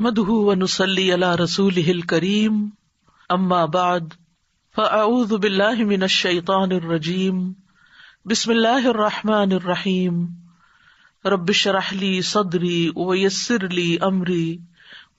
نحمده ونصلي على رسوله الكريم اما بعد فاعوذ بالله من الشيطان الرجيم بسم الله الرحمن الرحيم رب اشرح لي صدري ويسر لي امري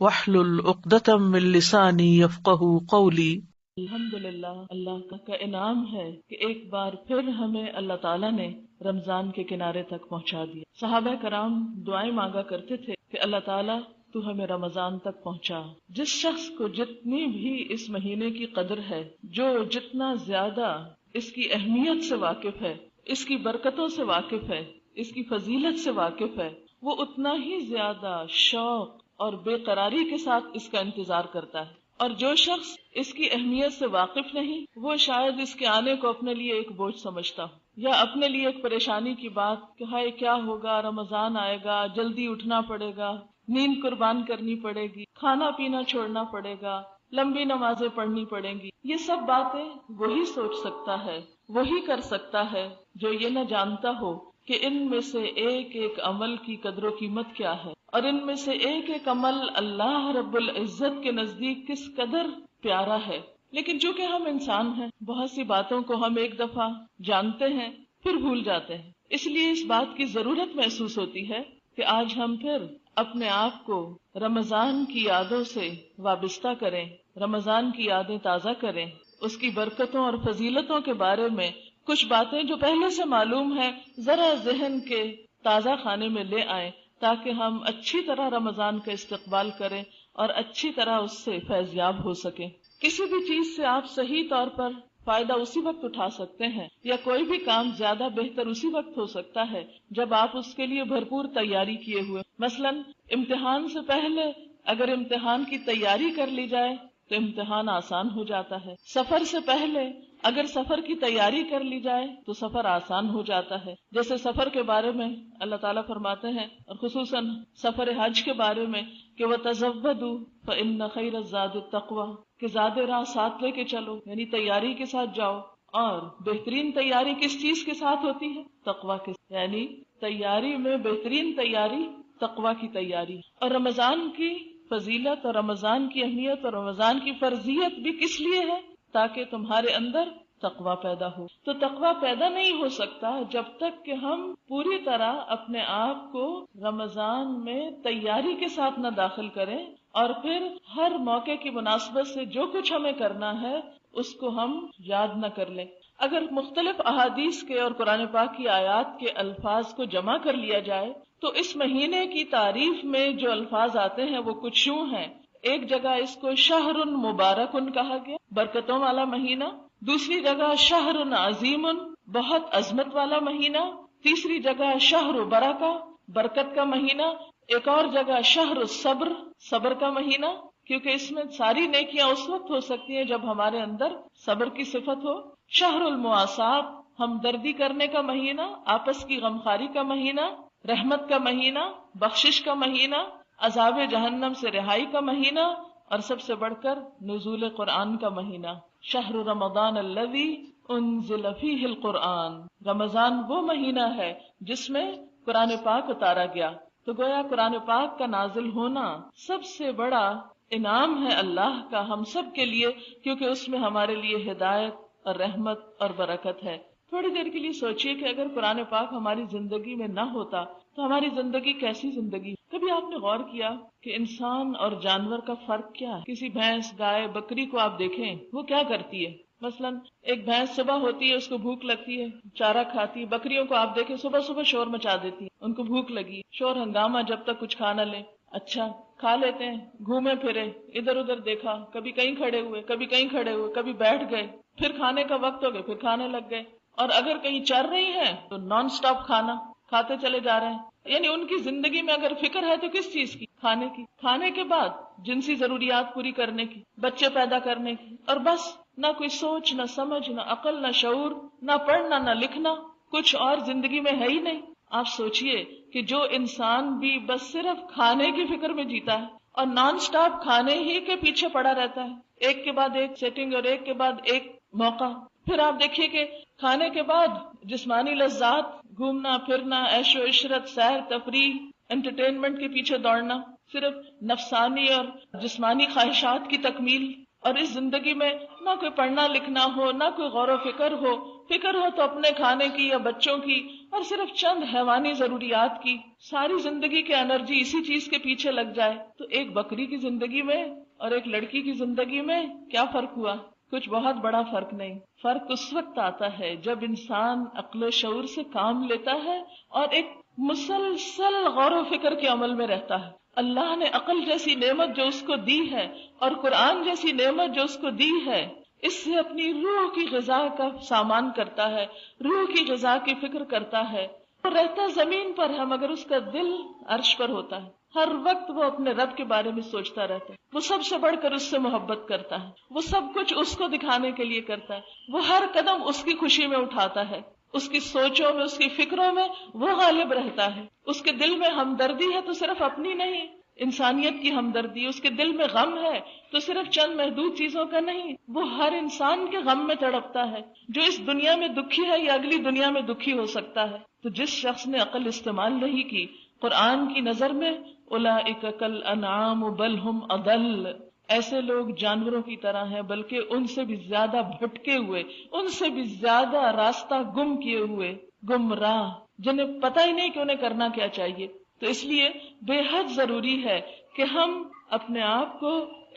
واحلل عقدة من لساني يفقهوا قولي۔ الحمدللہ، اللہ کا انعام ہے کہ ایک بار پھر ہمیں اللہ تعالیٰ نے رمضان کے کنارے تک پہنچا دیا۔ صحابہ کرام دعائیں مانگا کرتے تھے کہ اللہ تعالیٰ تو ہمیں رمضان تک پہنچا۔ جس شخص کو جتنی بھی اس مہینے کی قدر ہے، جو جتنا زیادہ اس کی اہمیت سے واقف ہے، اس کی برکتوں سے واقف ہے، اس کی فضیلت سے واقف ہے، وہ اتنا ہی زیادہ شوق اور بے قراری کے ساتھ اس کا انتظار کرتا ہے۔ اور جو شخص اس کی اہمیت سے واقف نہیں، وہ شاید اس کے آنے کو اپنے لیے ایک بوجھ سمجھتا ہو، یا اپنے لیے ایک پریشانی کی بات کہ ہائے کیا ہوگا، رمضان آئے گا، جلدی اٹھنا پڑے گا، نیند قربان کرنی پڑے گی، کھانا پینا چھوڑنا پڑے گا، لمبی نمازیں پڑھنی پڑیں گی۔ یہ سب باتیں وہی سوچ سکتا ہے، وہی کر سکتا ہے جو یہ نہ جانتا ہو کہ ان میں سے ایک ایک عمل کی قدر و قیمت کیا ہے، اور ان میں سے ایک ایک عمل اللہ رب العزت کے نزدیک کس قدر پیارا ہے۔ لیکن چونکہ ہم انسان ہیں، بہت سی باتوں کو ہم ایک دفعہ جانتے ہیں پھر بھول جاتے ہیں، اس لیے اس بات کی ضرورت محسوس ہوتی ہے کہ آج ہم پھر اپنے آپ کو رمضان کی یادوں سے وابستہ کریں، رمضان کی یادیں تازہ کریں، اس کی برکتوں اور فضیلتوں کے بارے میں کچھ باتیں جو پہلے سے معلوم ہیں ذرا ذہن کے تازہ خانے میں لے آئیں، تاکہ ہم اچھی طرح رمضان کا استقبال کریں اور اچھی طرح اس سے فیض یاب ہو سکیں۔ کسی بھی چیز سے آپ صحیح طور پر فائدہ اسی وقت اٹھا سکتے ہیں، یا کوئی بھی کام زیادہ بہتر اسی وقت ہو سکتا ہے جب آپ اس کے لیے بھرپور تیاری کیے ہوئے۔ مثلا امتحان سے پہلے اگر امتحان کی تیاری کر لی جائے تو امتحان آسان ہو جاتا ہے، سفر سے پہلے اگر سفر کی تیاری کر لی جائے تو سفر آسان ہو جاتا ہے۔ جیسے سفر کے بارے میں اللہ تعالیٰ فرماتے ہیں، اور خصوصاً سفر حج کے بارے میں کہ وَتَزَوَّدُوا فَإِنَّ خَيْرَ الزَّادِ التَّقْوَىٰ، کہ زیادہ راہ ساتھ لے کے چلو، یعنی تیاری کے ساتھ جاؤ۔ اور بہترین تیاری کس چیز کے ساتھ ہوتی ہے؟ تقویٰ کے، یعنی تیاری میں بہترین تیاری تقویٰ کی تیاری۔ اور رمضان کی فضیلت اور رمضان کی اہمیت اور رمضان کی فرضیت بھی کس لیے ہے؟ تاکہ تمہارے اندر تقویٰ پیدا ہو۔ تو تقویٰ پیدا نہیں ہو سکتا جب تک کہ ہم پوری طرح اپنے آپ کو رمضان میں تیاری کے ساتھ نہ داخل کریں، اور پھر ہر موقع کی مناسبت سے جو کچھ ہمیں کرنا ہے اس کو ہم یاد نہ کر لیں۔ اگر مختلف احادیث کے اور قرآن پاک کی آیات کے الفاظ کو جمع کر لیا جائے تو اس مہینے کی تعریف میں جو الفاظ آتے ہیں وہ کچھ یوں ہیں۔ ایک جگہ اس کو شہر مبارک کہا گیا، برکتوں والا مہینہ۔ دوسری جگہ شہر عظیم، بہت عظمت والا مہینہ۔ تیسری جگہ شہر برکہ، برکت کا مہینہ۔ ایک اور جگہ شہر الصبر، صبر کا مہینہ، کیونکہ اس میں ساری نیکیاں اس وقت ہو سکتی ہیں جب ہمارے اندر صبر کی صفت ہو۔ شہر المواسات، ہمدردی کرنے کا مہینہ، آپس کی غمخواری کا مہینہ، رحمت کا مہینہ، بخشش کا مہینہ، عذاب جہنم سے رہائی کا مہینہ، اور سب سے بڑھ کر نزول قرآن کا مہینہ۔ شہر رمضان الذی انزل فیہ القرآن، رمضان وہ مہینہ ہے جس میں قرآن پاک اتارا گیا۔ تو گویا قرآن پاک کا نازل ہونا سب سے بڑا انعام ہے اللہ کا ہم سب کے لیے، کیونکہ اس میں ہمارے لیے ہدایت اور رحمت اور برکت ہے۔ تھوڑی دیر کے لیے سوچئے کہ اگر قرآن پاک ہماری زندگی میں نہ ہوتا تو ہماری زندگی کیسی زندگی؟ کبھی آپ نے غور کیا کہ انسان اور جانور کا فرق کیا ہے؟ کسی بھینس، گائے، بکری کو آپ دیکھیں وہ کیا کرتی ہے؟ مثلا ایک بھینس صبح ہوتی ہے، اس کو بھوک لگتی ہے، چارہ کھاتی ہے۔ بکریوں کو آپ دیکھیں صبح صبح شور مچا دیتی ہیں، ان کو بھوک لگی، شور ہنگامہ جب تک کچھ کھا نہ لیں۔ اچھا کھا لیتے ہیں، گھومے پھرے، ادھر ادھر دیکھا، کبھی کہیں کھڑے ہوئے، کبھی کہیں کھڑے ہوئے، کبھی بیٹھ گئے، پھر کھانے کا وقت ہو گیا، پھر کھانے لگ گئے۔ اور اگر کہیں چر رہی ہیں تو نان سٹاپ کھانا کھاتے چلے جا رہے ہیں۔ یعنی ان کی زندگی میں اگر فکر ہے تو کس چیز کی؟ کھانے کی، کھانے کے بعد جنسی ضروریات پوری کرنے کی، بچے پیدا کرنے کی، اور بس نہ کوئی سوچ، نہ سمجھ، نہ عقل، نہ شعور، نہ پڑھنا، نہ لکھنا، کچھ اور زندگی میں ہے ہی نہیں۔ آپ سوچئے کہ جو انسان بھی بس صرف کھانے کی فکر میں جیتا ہے اور نان سٹاپ کھانے ہی کے پیچھے پڑا رہتا ہے، ایک کے بعد ایک سیٹنگ اور ایک کے بعد ایک موقع، پھر آپ دیکھیے کہ کھانے کے بعد جسمانی لذات، گھومنا پھرنا، عیش و عشرت، سیر تفریح، انٹرٹینمنٹ کے پیچھے دوڑنا، صرف نفسانی اور جسمانی خواہشات کی تکمیل، اور اس زندگی میں نہ کوئی پڑھنا لکھنا ہو، نہ کوئی غور و فکر ہو تو اپنے کھانے کی یا بچوں کی، اور صرف چند حیوانی ضروریات کی، ساری زندگی کی انرجی اسی چیز کے پیچھے لگ جائے، تو ایک بکری کی زندگی میں اور ایک لڑکی کی زندگی میں کیا فرق ہوا؟ کچھ بہت بڑا فرق نہیں۔ فرق اس وقت آتا ہے جب انسان عقل و شعور سے کام لیتا ہے اور ایک مسلسل غور و فکر کے عمل میں رہتا ہے۔ اللہ نے عقل جیسی نعمت جو اس کو دی ہے اور قرآن جیسی نعمت جو اس کو دی ہے، اس سے اپنی روح کی غذا کا سامان کرتا ہے، روح کی غذا کی فکر کرتا ہے۔ وہ رہتا زمین پر ہے مگر اس کا دل عرش پر ہوتا ہے، ہر وقت وہ اپنے رب کے بارے میں سوچتا رہتا ہے، وہ سب سے بڑھ کر اس سے محبت کرتا ہے، وہ سب کچھ اس کو دکھانے کے لیے کرتا ہے، وہ ہر قدم اس کی خوشی میں اٹھاتا ہے، اس کی سوچوں میں، اس کی فکروں میں وہ غالب رہتا ہے۔ اس کے دل میں ہمدردی ہے تو صرف اپنی نہیں، انسانیت کی ہمدردی۔ اس کے دل میں غم ہے تو صرف چند محدود چیزوں کا نہیں، وہ ہر انسان کے غم میں تڑپتا ہے۔ جو اس دنیا میں دکھی ہے یا اگلی دنیا میں دکھی ہو سکتا ہے۔ تو جس شخص نے عقل استعمال نہیں کی، قرآن کی نظر میں اولئک کالانعام بل ہم اضل، ایسے لوگ جانوروں کی طرح ہیں بلکہ ان سے بھی زیادہ بھٹکے ہوئے، ان سے بھی زیادہ راستہ گم کیے ہوئے، گمراہ، جنہیں پتہ ہی نہیں کہ انہیں کرنا کیا چاہیے۔ تو اس لیے بے حد ضروری ہے کہ ہم اپنے آپ کو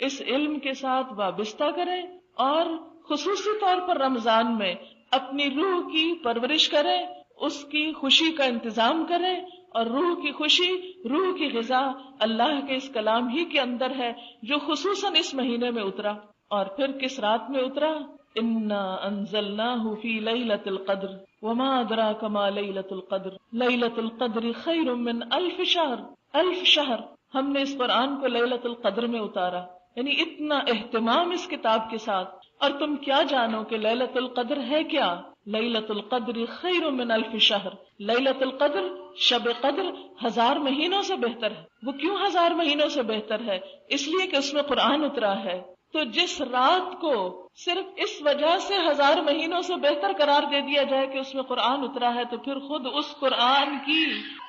اس علم کے ساتھ وابستہ کریں اور خصوصی طور پر رمضان میں اپنی روح کی پرورش کریں، اس کی خوشی کا انتظام کریں، اور روح کی خوشی، روح کی غذا اللہ کے اس کلام ہی کے اندر ہے جو خصوصاً اس مہینے میں اترا۔ اور پھر کس رات میں اترا؟ انا انزلناہ فی لیلۃ القدر وما ادراک ما لیلۃ القدر لیلۃ القدر خیر من الف شہر۔ الف شہر ہم نے اس قرآن کو لیلۃ القدر میں اتارا، یعنی اتنا اہتمام اس کتاب کے ساتھ۔ اور تم کیا جانو کہ لیلۃ القدر ہے کیا؟ لیلۃ القدر خیر من الف شہر، لیلۃ القدر، شب قدر 1000 مہینوں سے بہتر ہے۔ وہ کیوں 1000 مہینوں سے بہتر ہے؟ اس لیے کہ اس میں قرآن اترا ہے۔ تو جس رات کو صرف اس وجہ سے 1000 مہینوں سے بہتر قرار دے دیا جائے کہ اس میں قرآن اترا ہے، تو پھر خود اس قرآن کی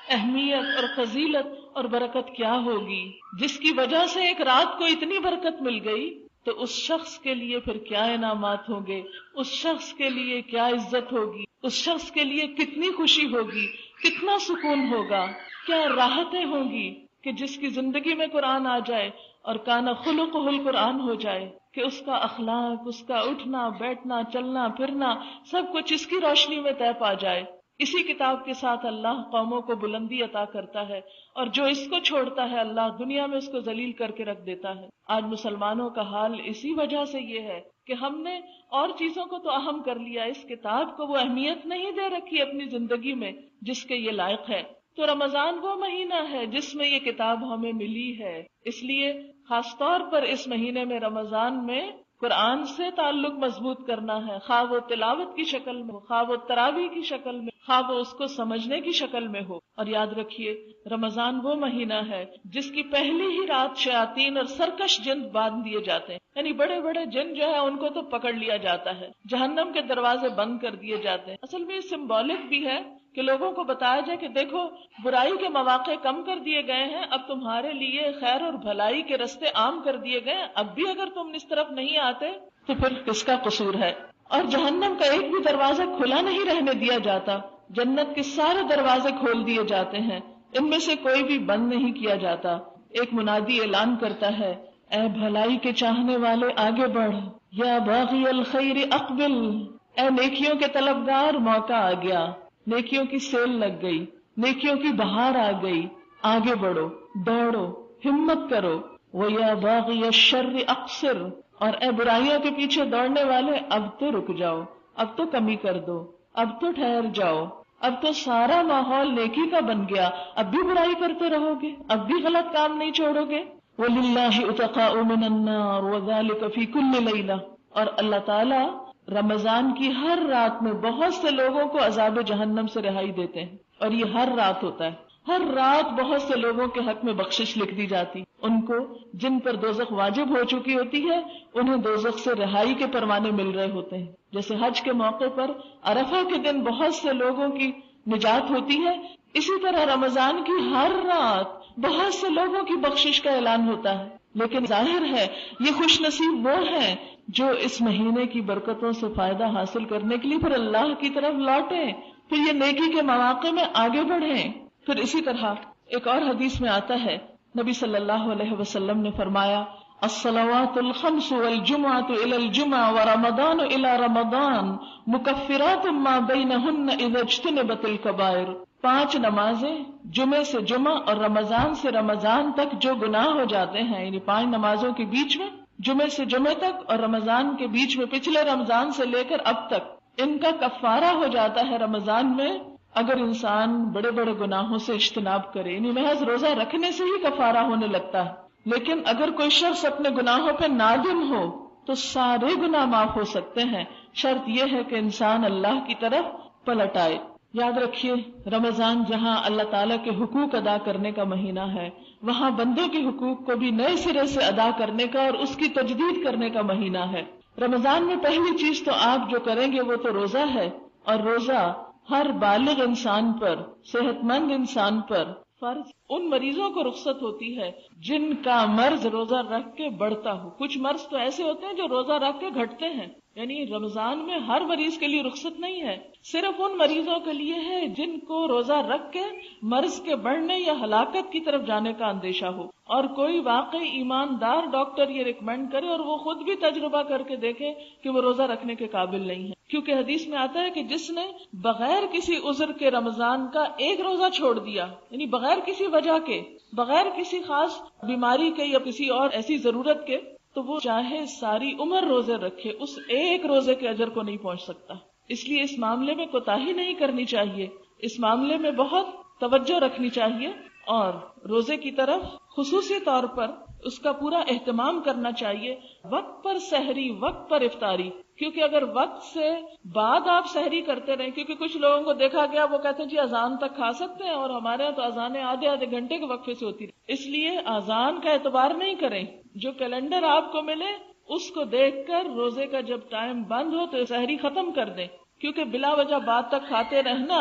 اہمیت اور فضیلت اور برکت کیا ہوگی؟ جس کی وجہ سے ایک رات کو اتنی برکت مل گئی، تو اس شخص کے لیے پھر کیا انعامات ہوں گے، اس شخص کے لیے کیا عزت ہوگی، اس شخص کے لیے کتنی خوشی ہوگی، کتنا سکون ہوگا، کیا راحتیں ہوں گی کہ جس کی زندگی میں قرآن آ جائے اور کانا خلقہ القرآن ہو جائے، کہ اس کا اخلاق، اس کا اٹھنا بیٹھنا چلنا پھرنا سب کچھ اس کی روشنی میں طے پا جائے۔ اسی کتاب کے ساتھ اللہ قوموں کو بلندی عطا کرتا ہے، اور جو اس کو چھوڑتا ہے اللہ دنیا میں اس کو ذلیل کر کے رکھ دیتا ہے۔ آج مسلمانوں کا حال اسی وجہ سے یہ ہے کہ ہم نے اور چیزوں کو تو اہم کر لیا، اس کتاب کو وہ اہمیت نہیں دے رکھی اپنی زندگی میں جس کے یہ لائق ہے۔ تو رمضان وہ مہینہ ہے جس میں یہ کتاب ہمیں ملی ہے، اس لیے خاص طور پر اس مہینے میں رمضان میں قرآن سے تعلق مضبوط کرنا ہے، خواہ وہ تلاوت کی شکل میں ہو، خواہ وہ تراویح کی شکل میں، خواہ وہ اس کو سمجھنے کی شکل میں ہو۔ اور یاد رکھیے رمضان وہ مہینہ ہے جس کی پہلی ہی رات شیاطین اور سرکش جن باندھ دیے جاتے ہیں، یعنی بڑے بڑے جن جو ہے ان کو تو پکڑ لیا جاتا ہے، جہنم کے دروازے بند کر دیے جاتے ہیں۔ اصل میں یہ سمبولک بھی ہے کہ لوگوں کو بتایا جائے کہ دیکھو برائی کے مواقع کم کر دیے گئے ہیں، اب تمہارے لیے خیر اور بھلائی کے رستے عام کر دیے گئے ہیں، اب بھی اگر تم اس طرف نہیں آتے تو پھر کس کا قصور ہے؟ اور جہنم کا ایک بھی دروازہ کھلا نہیں رہنے دیا جاتا، جنت کے سارے دروازے کھول دیے جاتے ہیں، ان میں سے کوئی بھی بند نہیں کیا جاتا۔ ایک منادی اعلان کرتا ہے، اے بھلائی کے چاہنے والے آگے بڑھ، یا باغی الخیر اقبل، اے نیکیوں کے طلبگار موقع آ گیا، نیکیوں کی سیل لگ گئی، نیکیوں کی بہار آ گئی، آگے بڑھو، دوڑو، ہمت کرو۔ وَيَا بَاغِيَ الشَّرِّ اقصر، اور اے برائیوں کے پیچھے دوڑنے والے اب تو رک جاؤ، اب تو کمی کر دو، اب تو ٹھہر جاؤ، اب تو سارا ماحول نیکی کا بن گیا، اب بھی برائی کرتے رہو گے، اب بھی غلط کام نہیں چھوڑو گے۔ وَلِلَّهِ عُتَقَاءُ مِنَ النَّارِ وَذَلِكَ فِي كُلِّ لَيْلَةٍ، اور اللہ تعالیٰ رمضان کی ہر رات میں بہت سے لوگوں کو عذاب جہنم سے رہائی دیتے ہیں، اور یہ ہر رات ہوتا ہے۔ ہر رات بہت سے لوگوں کے حق میں بخشش لکھ دی جاتی، ان کو جن پر دوزخ واجب ہو چکی ہوتی ہے انہیں دوزخ سے رہائی کے پروانے مل رہے ہوتے ہیں۔ جیسے حج کے موقع پر عرفہ کے دن بہت سے لوگوں کی نجات ہوتی ہے، اسی طرح رمضان کی ہر رات بہت سے لوگوں کی بخشش کا اعلان ہوتا ہے، لیکن ظاہر ہے یہ خوش نصیب وہ ہیں جو اس مہینے کی برکتوں سے فائدہ حاصل کرنے کے لیے پھر اللہ کی طرف لوٹیں، پھر یہ نیکی کے مواقع میں آگے بڑھیں۔ پھر اسی طرح ایک اور حدیث میں آتا ہے، نبی صلی اللہ علیہ وسلم نے فرمایا، الصلوات الخمس والجمعة الى الجمعة ورمضان الى رمضان مکفرات ما بینہن اذا اجتنبت الکبائر۔ 5 نمازیں جمعے سے جمعہ اور رمضان سے رمضان تک جو گناہ ہو جاتے ہیں، یعنی 5 نمازوں کے بیچ میں، جمعے سے جمعے تک اور رمضان کے بیچ میں پچھلے رمضان سے لے کر اب تک، ان کا کفارہ ہو جاتا ہے رمضان میں اگر انسان بڑے بڑے گناہوں سے اجتناب کرے، یعنی محض روزہ رکھنے سے ہی کفارہ ہونے لگتا ہے۔ لیکن اگر کوئی شخص اپنے گناہوں پہ نادم ہو تو سارے گناہ معاف ہو سکتے ہیں، شرط یہ ہے کہ انسان اللہ کی طرف پلٹ آئے۔ یاد رکھیے، رمضان جہاں اللہ تعالیٰ کے حقوق ادا کرنے کا مہینہ ہے، وہاں بندوں کے حقوق کو بھی نئے سرے سے ادا کرنے کا اور اس کی تجدید کرنے کا مہینہ ہے۔ رمضان میں پہلی چیز تو آپ جو کریں گے وہ تو روزہ ہے، اور روزہ ہر بالغ انسان پر، صحت مند انسان پر فرض۔ ان مریضوں کو رخصت ہوتی ہے جن کا مرض روزہ رکھ کے بڑھتا ہو۔ کچھ مرض تو ایسے ہوتے ہیں جو روزہ رکھ کے گھٹتے ہیں، یعنی رمضان میں ہر مریض کے لیے رخصت نہیں ہے، صرف ان مریضوں کے لیے ہے جن کو روزہ رکھ کے مرض کے بڑھنے یا ہلاکت کی طرف جانے کا اندیشہ ہو، اور کوئی واقعی ایماندار ڈاکٹر یہ ریکمینڈ کرے اور وہ خود بھی تجربہ کر کے دیکھے کہ وہ روزہ رکھنے کے قابل نہیں ہے۔ کیونکہ حدیث میں آتا ہے کہ جس نے بغیر کسی عذر کے رمضان کا ایک روزہ چھوڑ دیا، یعنی بغیر کسی وجہ کے، بغیر کسی خاص بیماری کے یا کسی اور ایسی ضرورت کے، تو وہ چاہے ساری عمر روزے رکھے، اس ایک روزے کے اجر کو نہیں پہنچ سکتا۔ اس لیے اس معاملے میں کوتاہی نہیں کرنی چاہیے، اس معاملے میں بہت توجہ رکھنی چاہیے، اور روزے کی طرف خصوصی طور پر اس کا پورا اہتمام کرنا چاہیے۔ وقت پر سحری، وقت پر افطاری، کیونکہ اگر وقت سے بعد آپ سحری کرتے رہیں، کیونکہ کچھ لوگوں کو دیکھا گیا وہ کہتے ہیں جی اذان تک کھا سکتے ہیں، اور ہمارے یہاں تو اذانیں آدھے آدھے گھنٹے کے وقفے سے ہوتی رہی۔ اس لیے اذان کا اعتبار نہیں کریں، جو کیلنڈر آپ کو ملے اس کو دیکھ کر روزے کا جب ٹائم بند ہو تو سحری ختم کر دیں، کیونکہ بلا وجہ بعد تک کھاتے رہنا،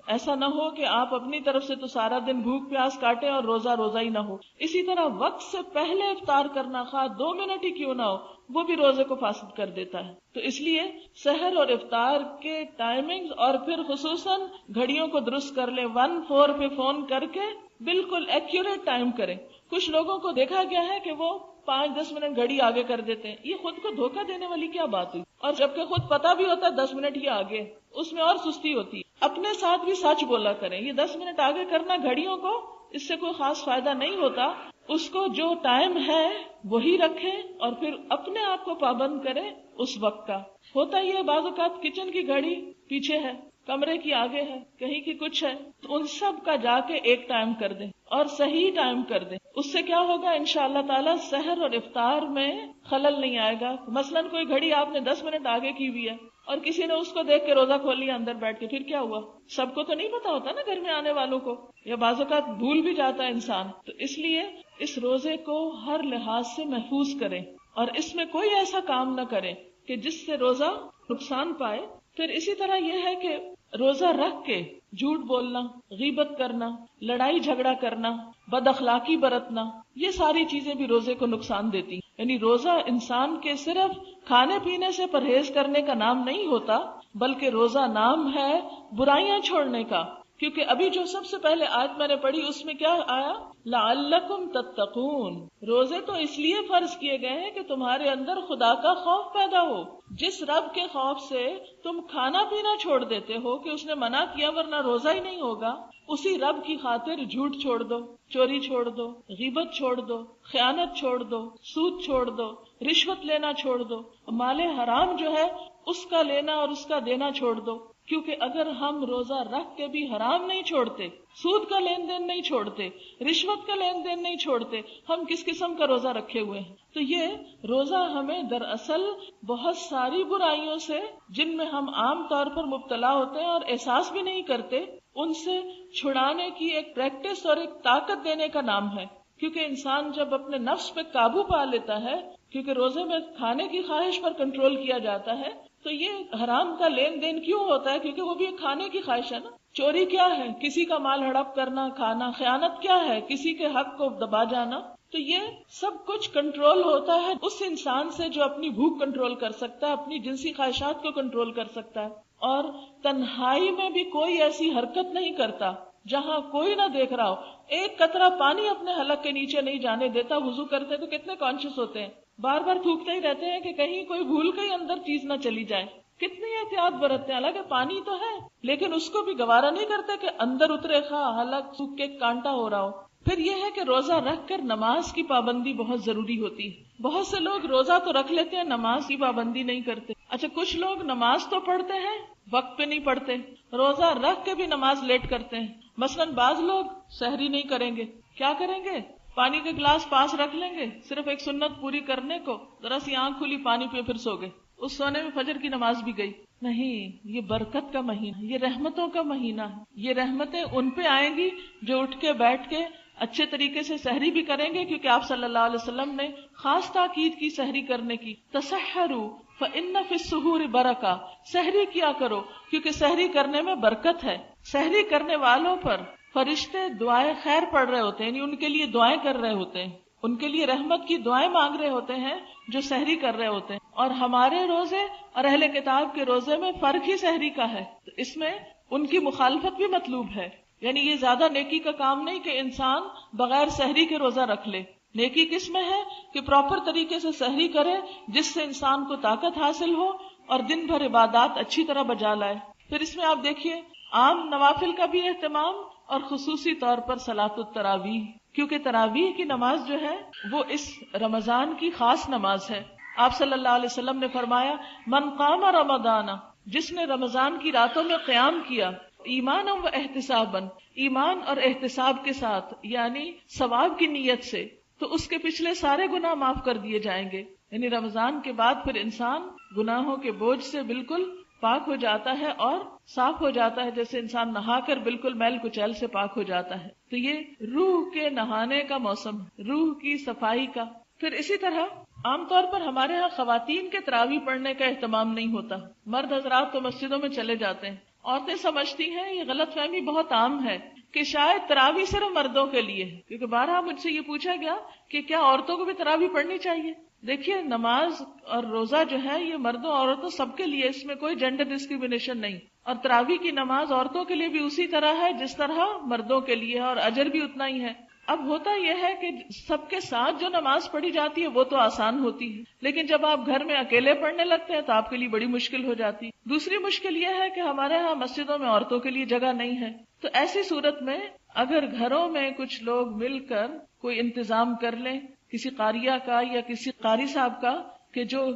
ایسا نہ ہو کہ آپ اپنی طرف سے تو سارا دن بھوک پیاس کاٹیں اور روزہ ہی نہ ہو۔ اسی طرح وقت سے پہلے افطار کرنا، خواہ 2 منٹ ہی کیوں نہ ہو، وہ بھی روزے کو فاسد کر دیتا ہے۔ تو اس لیے سحر اور افطار کے ٹائمنگز، اور پھر خصوصاً گھڑیوں کو درست کر لیں، 1-4 پہ فون کر کے بالکل ایکیوریٹ ٹائم کریں۔ کچھ لوگوں کو دیکھا گیا ہے کہ وہ 5-10 منٹ گھڑی آگے کر دیتے ہیں، یہ خود کو دھوکہ دینے والی کیا بات ہوئی؟ اور جبکہ خود پتا بھی ہوتا ہے 10 منٹ ہی آگے، اس میں اور سستی ہوتی ہے۔ اپنے ساتھ بھی سچ بولا کریں، یہ 10 منٹ آگے کرنا گھڑیوں کو، اس سے کوئی خاص فائدہ نہیں ہوتا، اس کو جو ٹائم ہے وہی رکھیں، اور پھر اپنے آپ کو پابند کریں اس وقت کا۔ ہوتا ہی ہے بعض اوقات کچن کی گھڑی پیچھے ہے، کمرے کی آگے ہے، کہیں کی کچھ ہے، تو ان سب کا جا کے ایک ٹائم کر دیں اور صحیح ٹائم کر دیں۔ اس سے کیا ہوگا انشاءاللہ تعالی سحر اور افطار میں خلل نہیں آئے گا۔ مثلاً کوئی گھڑی آپ نے 10 منٹ آگے کی ہوئی ہے اور کسی نے اس کو دیکھ کے روزہ کھول لیا اندر بیٹھ کے، پھر کیا ہوا؟ سب کو تو نہیں پتا ہوتا نا گھر میں آنے والوں کو، یا بعض اوقات بھول بھی جاتا ہے انسان۔ تو اس لیے اس روزے کو ہر لحاظ سے محفوظ کریں، اور اس میں کوئی ایسا کام نہ کریں کہ جس سے روزہ نقصان پائے۔ پھر اسی طرح یہ ہے کہ روزہ رکھ کے جھوٹ بولنا، غیبت کرنا، لڑائی جھگڑا کرنا، بد اخلاقی برتنا، یہ ساری چیزیں بھی روزے کو نقصان دیتی ہیں۔ یعنی روزہ انسان کے صرف کھانے پینے سے پرہیز کرنے کا نام نہیں ہوتا، بلکہ روزہ نام ہے برائیاں چھوڑنے کا، کیونکہ ابھی جو سب سے پہلے آیت میں نے پڑھی اس میں کیا آیا؟ لعلکم تتقون۔ روزے تو اس لیے فرض کیے گئے ہیں کہ تمہارے اندر خدا کا خوف پیدا ہو۔ جس رب کے خوف سے تم کھانا پینا چھوڑ دیتے ہو کہ اس نے منع کیا ورنہ روزہ ہی نہیں ہوگا، اسی رب کی خاطر جھوٹ چھوڑ دو، چوری چھوڑ دو، غیبت چھوڑ دو، خیانت چھوڑ دو، سود چھوڑ دو، رشوت لینا چھوڑ دو، مال حرام جو ہے اس کا لینا اور اس کا دینا چھوڑ دو۔ کیونکہ اگر ہم روزہ رکھ کے بھی حرام نہیں چھوڑتے، سود کا لین دین نہیں چھوڑتے، رشوت کا لین دین نہیں چھوڑتے، ہم کس قسم کا روزہ رکھے ہوئے ہیں؟ تو یہ روزہ ہمیں دراصل بہت ساری برائیوں سے، جن میں ہم عام طور پر مبتلا ہوتے ہیں اور احساس بھی نہیں کرتے، ان سے چھڑانے کی ایک پریکٹس اور ایک طاقت دینے کا نام ہے۔ کیونکہ انسان جب اپنے نفس پہ قابو پا لیتا ہے، کیونکہ روزے میں کھانے کی خواہش پر کنٹرول کیا جاتا ہے، تو یہ حرام کا لین دین کیوں ہوتا ہے؟ کیونکہ وہ بھی ایک کھانے کی خواہش ہے نا. چوری کیا ہے؟ کسی کا مال ہڑپ کرنا، کھانا. خیانت کیا ہے؟ کسی کے حق کو دبا جانا. تو یہ سب کچھ کنٹرول ہوتا ہے اس انسان سے جو اپنی بھوک کنٹرول کر سکتا ہے، اپنی جنسی خواہشات کو کنٹرول کر سکتا ہے، اور تنہائی میں بھی کوئی ایسی حرکت نہیں کرتا جہاں کوئی نہ دیکھ رہا ہو. ایک قطرہ پانی اپنے حلق کے نیچے نہیں جانے دیتا. وضو کرتے تو کتنے کانشیس ہوتے ہیں، بار بار تھوکتے ہی رہتے ہیں کہ کہیں کوئی بھول کے اندر چیز نہ چلی جائے. کتنی احتیاط برتتے ہیں. حالانکہ پانی تو ہے لیکن اس کو بھی گوارا نہیں کرتے کہ اندر اترے، حلق سوکھ کے کانٹا ہو رہا ہو. پھر یہ ہے کہ روزہ رکھ کر نماز کی پابندی بہت ضروری ہوتی ہے. بہت سے لوگ روزہ تو رکھ لیتے ہیں، نماز کی پابندی نہیں کرتے. اچھا، کچھ لوگ نماز تو پڑھتے ہیں، وقت پہ نہیں پڑھتے، روزہ رکھ کے بھی نماز لیٹ کرتے ہیں. مثلاً بعض لوگ سحری نہیں کریں گے. کیا کریں گے؟ پانی کا گلاس پاس رکھ لیں گے صرف ایک سنت پوری کرنے کو، ذرا سی آنکھ کھلی، پانی پہ پھر سو گئے. اس سونے میں فجر کی نماز بھی گئی. نہیں، یہ برکت کا مہینہ، یہ رحمتوں کا مہینہ ہے. یہ رحمتیں ان پہ آئیں گی جو اٹھ کے بیٹھ کے اچھے طریقے سے سحری بھی کریں گے، کیونکہ آپ صلی اللہ علیہ وسلم نے خاص تاکید کی سحری کرنے کی. تسحروا فإن فی السحور برکہ، سحری کیا کرو کیونکہ سحری کرنے میں برکت ہے. سحری کرنے والوں پر فرشتے دعائیں خیر پڑھ رہے ہوتے ہیں، یعنی ان کے لیے دعائیں کر رہے ہوتے ہیں، ان کے لیے رحمت کی دعائیں مانگ رہے ہوتے ہیں جو سحری کر رہے ہوتے ہیں. اور ہمارے روزے اور اہل کتاب کے روزے میں فرق ہی سحری کا ہے، تو اس میں ان کی مخالفت بھی مطلوب ہے. یعنی یہ زیادہ نیکی کا کام نہیں کہ انسان بغیر سحری کے روزہ رکھ لے. نیکی کس میں ہے کہ پراپر طریقے سے سحری کرے جس سے انسان کو طاقت حاصل ہو اور دن بھر عبادات اچھی طرح بجا لائے. پھر اس میں آپ دیکھیے عام نوافل کا بھی اہتمام اور خصوصی طور پر صلاۃ التراویح، کیونکہ تراویح کی نماز جو ہے وہ اس رمضان کی خاص نماز ہے. آپ صلی اللہ علیہ وسلم نے فرمایا من قام رمضان، جس نے رمضان کی راتوں میں قیام کیا، ایمانا و احتسابا، ایمان اور احتساب کے ساتھ، یعنی ثواب کی نیت سے، تو اس کے پچھلے سارے گناہ معاف کر دیے جائیں گے. یعنی رمضان کے بعد پھر انسان گناہوں کے بوجھ سے بالکل پاک ہو جاتا ہے اور صاف ہو جاتا ہے، جیسے انسان نہا کر بالکل میل کچیل سے پاک ہو جاتا ہے. تو یہ روح کے نہانے کا موسم، روح کی صفائی کا. پھر اسی طرح عام طور پر ہمارے ہاں خواتین کے تراویح پڑھنے کا اہتمام نہیں ہوتا. مرد حضرات تو مسجدوں میں چلے جاتے ہیں. عورتیں سمجھتی ہیں، یہ غلط فہمی بہت عام ہے کہ شاید تراویح صرف مردوں کے لیے ہے، کیونکہ بارہا مجھ سے یہ پوچھا گیا کہ کیا عورتوں کو بھی تراویح پڑھنی چاہیے. دیکھیے نماز اور روزہ جو ہے یہ مردوں عورتوں سب کے لیے، اس میں کوئی جینڈر ڈسکریمنیشن نہیں. اور تراویح کی نماز عورتوں کے لیے بھی اسی طرح ہے جس طرح مردوں کے لیے، اور اجر بھی اتنا ہی ہے. اب ہوتا یہ ہے کہ سب کے ساتھ جو نماز پڑھی جاتی ہے وہ تو آسان ہوتی ہے، لیکن جب آپ گھر میں اکیلے پڑھنے لگتے ہیں تو آپ کے لیے بڑی مشکل ہو جاتی. دوسری مشکل یہ ہے کہ ہمارے ہاں مسجدوں میں عورتوں کے لیے جگہ نہیں ہے. تو ایسی صورت میں اگر گھروں میں کچھ لوگ مل کر کوئی انتظام کر لیں، کسی قاریہ کا یا کسی قاری صاحب کا، کہ جو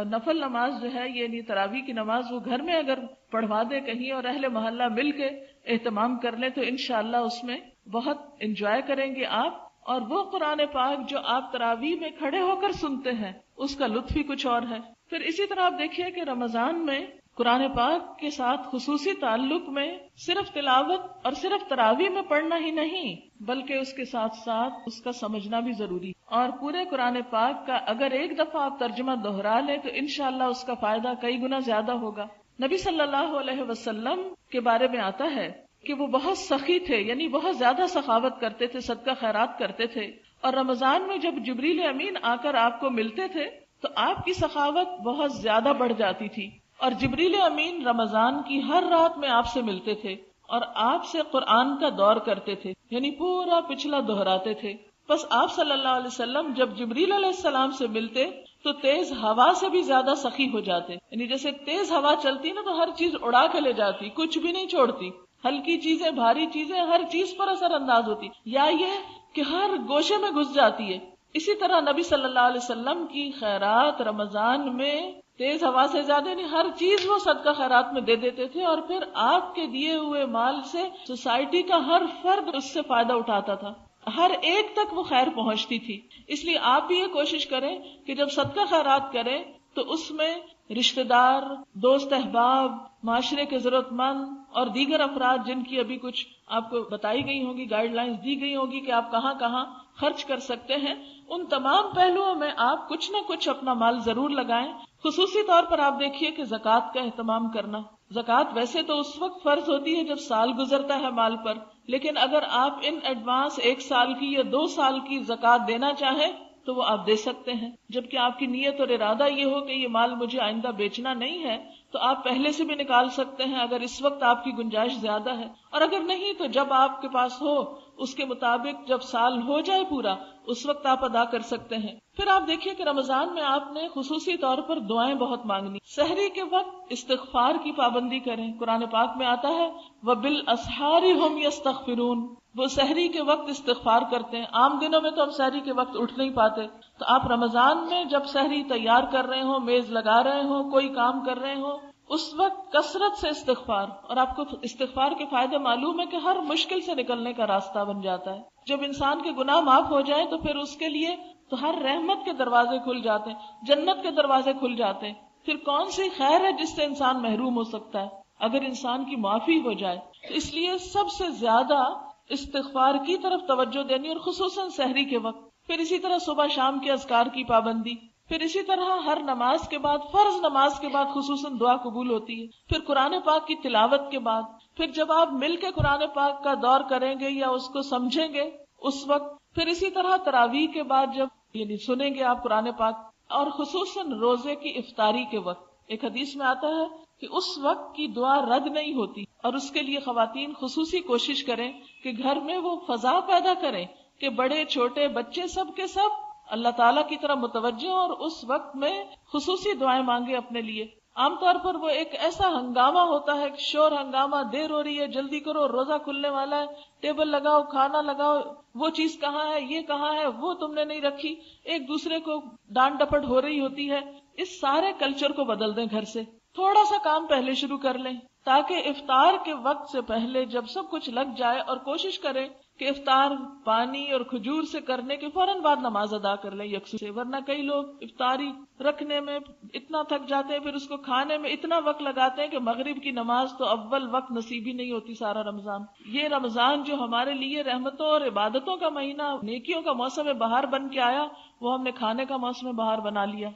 نفل نماز جو ہے یعنی تراویح کی نماز وہ گھر میں اگر پڑھوا دے کہیں، اور اہل محلہ مل کے اہتمام کر لیں، تو انشاءاللہ اس میں بہت انجوائے کریں گے آپ. اور وہ قرآن پاک جو آپ تراویح میں کھڑے ہو کر سنتے ہیں اس کا لطف ہی کچھ اور ہے. پھر اسی طرح آپ دیکھیے کہ رمضان میں قرآن پاک کے ساتھ خصوصی تعلق میں صرف تلاوت اور صرف تراویح میں پڑھنا ہی نہیں بلکہ اس کے ساتھ ساتھ اس کا سمجھنا بھی ضروری. اور پورے قرآن پاک کا اگر ایک دفعہ آپ ترجمہ دہرا لیں تو انشاءاللہ اس کا فائدہ کئی گنا زیادہ ہوگا. نبی صلی اللہ علیہ وسلم کے بارے میں آتا ہے کہ وہ بہت سخی تھے، یعنی بہت زیادہ سخاوت کرتے تھے، صدقہ خیرات کرتے تھے. اور رمضان میں جب جبریل امین آ کر آپ کو ملتے تھے تو آپ کی سخاوت بہت زیادہ بڑھ جاتی تھی. اور جبریل امین رمضان کی ہر رات میں آپ سے ملتے تھے اور آپ سے قرآن کا دور کرتے تھے، یعنی پورا پچھلا دہراتے تھے. بس آپ صلی اللہ علیہ وسلم جب جبریل علیہ السلام سے ملتے تو تیز ہوا سے بھی زیادہ سخی ہو جاتے. یعنی جیسے تیز ہوا چلتی نا تو ہر چیز اڑا کے لے جاتی، کچھ بھی نہیں چھوڑتی، ہلکی چیزیں، بھاری چیزیں، ہر چیز پر اثر انداز ہوتی، یا یہ کہ ہر گوشے میں گھس جاتی ہے. اسی طرح نبی صلی اللہ علیہ وسلم کی خیرات رمضان میں تیز ہوا سے زیادہ نہیں، ہر چیز وہ صدقہ خیرات میں دے دیتے تھے. اور پھر آپ کے دیے ہوئے مال سے سوسائٹی کا ہر فرد اس سے فائدہ اٹھاتا تھا، ہر ایک تک وہ خیر پہنچتی تھی. اس لیے آپ بھی یہ کوشش کریں کہ جب صدقہ خیرات کریں تو اس میں رشتہ دار، دوست احباب، معاشرے کے ضرورت مند اور دیگر افراد جن کی ابھی کچھ آپ کو بتائی گئی ہوگی، گائیڈ لائنز دی گئی ہوگی کہ آپ کہاں کہاں خرچ کر سکتے ہیں، ان تمام پہلوؤں میں آپ کچھ نہ کچھ اپنا مال ضرور لگائیں خصوصی طور پر آپ دیکھیے کہ زکوٰۃ کا اہتمام کرنا. زکوٰۃ ویسے تو اس وقت فرض ہوتی ہے جب سال گزرتا ہے مال پر، لیکن اگر آپ ان ایڈوانس 1 سال کی یا 2 سال کی زکوٰۃ دینا چاہیں تو وہ آپ دے سکتے ہیں، جبکہ آپ کی نیت اور ارادہ یہ ہو کہ یہ مال مجھے آئندہ بیچنا نہیں ہے تو آپ پہلے سے بھی نکال سکتے ہیں اگر اس وقت آپ کی گنجائش زیادہ ہے، اور اگر نہیں تو جب آپ کے پاس ہو اس کے مطابق جب سال ہو جائے پورا اس وقت آپ ادا کر سکتے ہیں. پھر آپ دیکھیے کہ رمضان میں آپ نے خصوصی طور پر دعائیں بہت مانگنی. سحری کے وقت استغفار کی پابندی کریں. قرآن پاک میں آتا ہے وَبِالْأَسْحَارِ هُمْ يَسْتَغْفِرُونَ، وہ سحری کے وقت استغفار کرتے ہیں. عام دنوں میں تو ہم سحری کے وقت اٹھ نہیں پاتے، تو آپ رمضان میں جب سحری تیار کر رہے ہوں، میز لگا رہے ہوں، کوئی کام کر رہے ہوں، اس وقت کثرت سے استغفار. اور آپ کو استغفار کے فائدے معلوم ہے کہ ہر مشکل سے نکلنے کا راستہ بن جاتا ہے. جب انسان کے گناہ معاف ہو جائیں تو پھر اس کے لیے تو ہر رحمت کے دروازے کھل جاتے ہیں، جنت کے دروازے کھل جاتے ہیں. پھر کون سی خیر ہے جس سے انسان محروم ہو سکتا ہے اگر انسان کی معافی ہو جائے. تو اس لیے سب سے زیادہ استغفار کی طرف توجہ دینی، اور خصوصاً سحری کے وقت. پھر اسی طرح صبح شام کے اذکار کی پابندی. پھر اسی طرح ہر نماز کے بعد، فرض نماز کے بعد خصوصاً دعا قبول ہوتی ہے. پھر قرآن پاک کی تلاوت کے بعد، پھر جب آپ مل کے قرآن پاک کا دور کریں گے یا اس کو سمجھیں گے اس وقت. پھر اسی طرح تراویح کے بعد جب یعنی سنیں گے آپ قرآن پاک، اور خصوصاً روزے کی افطاری کے وقت. ایک حدیث میں آتا ہے کہ اس وقت کی دعا رد نہیں ہوتی، اور اس کے لیے خواتین خصوصی کوشش کریں کہ گھر میں وہ فضا پیدا کریں کہ بڑے چھوٹے بچے سب کے سب اللہ تعالیٰ کی طرف متوجہ، اور اس وقت میں خصوصی دعائیں مانگے اپنے لیے. عام طور پر وہ ایک ایسا ہنگامہ ہوتا ہے، شور ہنگامہ، دیر ہو رہی ہے، جلدی کرو، روزہ کھلنے والا ہے، ٹیبل لگاؤ، کھانا لگاؤ، وہ چیز کہاں ہے، یہ کہاں ہے، وہ تم نے نہیں رکھی، ایک دوسرے کو ڈانٹ ڈپٹ ہو رہی ہوتی ہے. اس سارے کلچر کو بدل دیں. گھر سے تھوڑا سا کام پہلے شروع کر لیں تاکہ افطار کے وقت سے پہلے جب سب کچھ لگ جائے، اور کوشش کریں کہ افطار پانی اور کھجور سے کرنے کے فوراً بعد نماز ادا کر لیں یکسو سے. ورنہ کئی لوگ افطاری رکھنے میں اتنا تھک جاتے ہیں، پھر اس کو کھانے میں اتنا وقت لگاتے ہیں کہ مغرب کی نماز تو اول وقت نصیب ہی نہیں ہوتی سارا رمضان. یہ رمضان جو ہمارے لیے رحمتوں اور عبادتوں کا مہینہ، نیکیوں کا موسم بہار بن کے آیا، وہ ہم نے کھانے کا موسم بہار بنا لیا.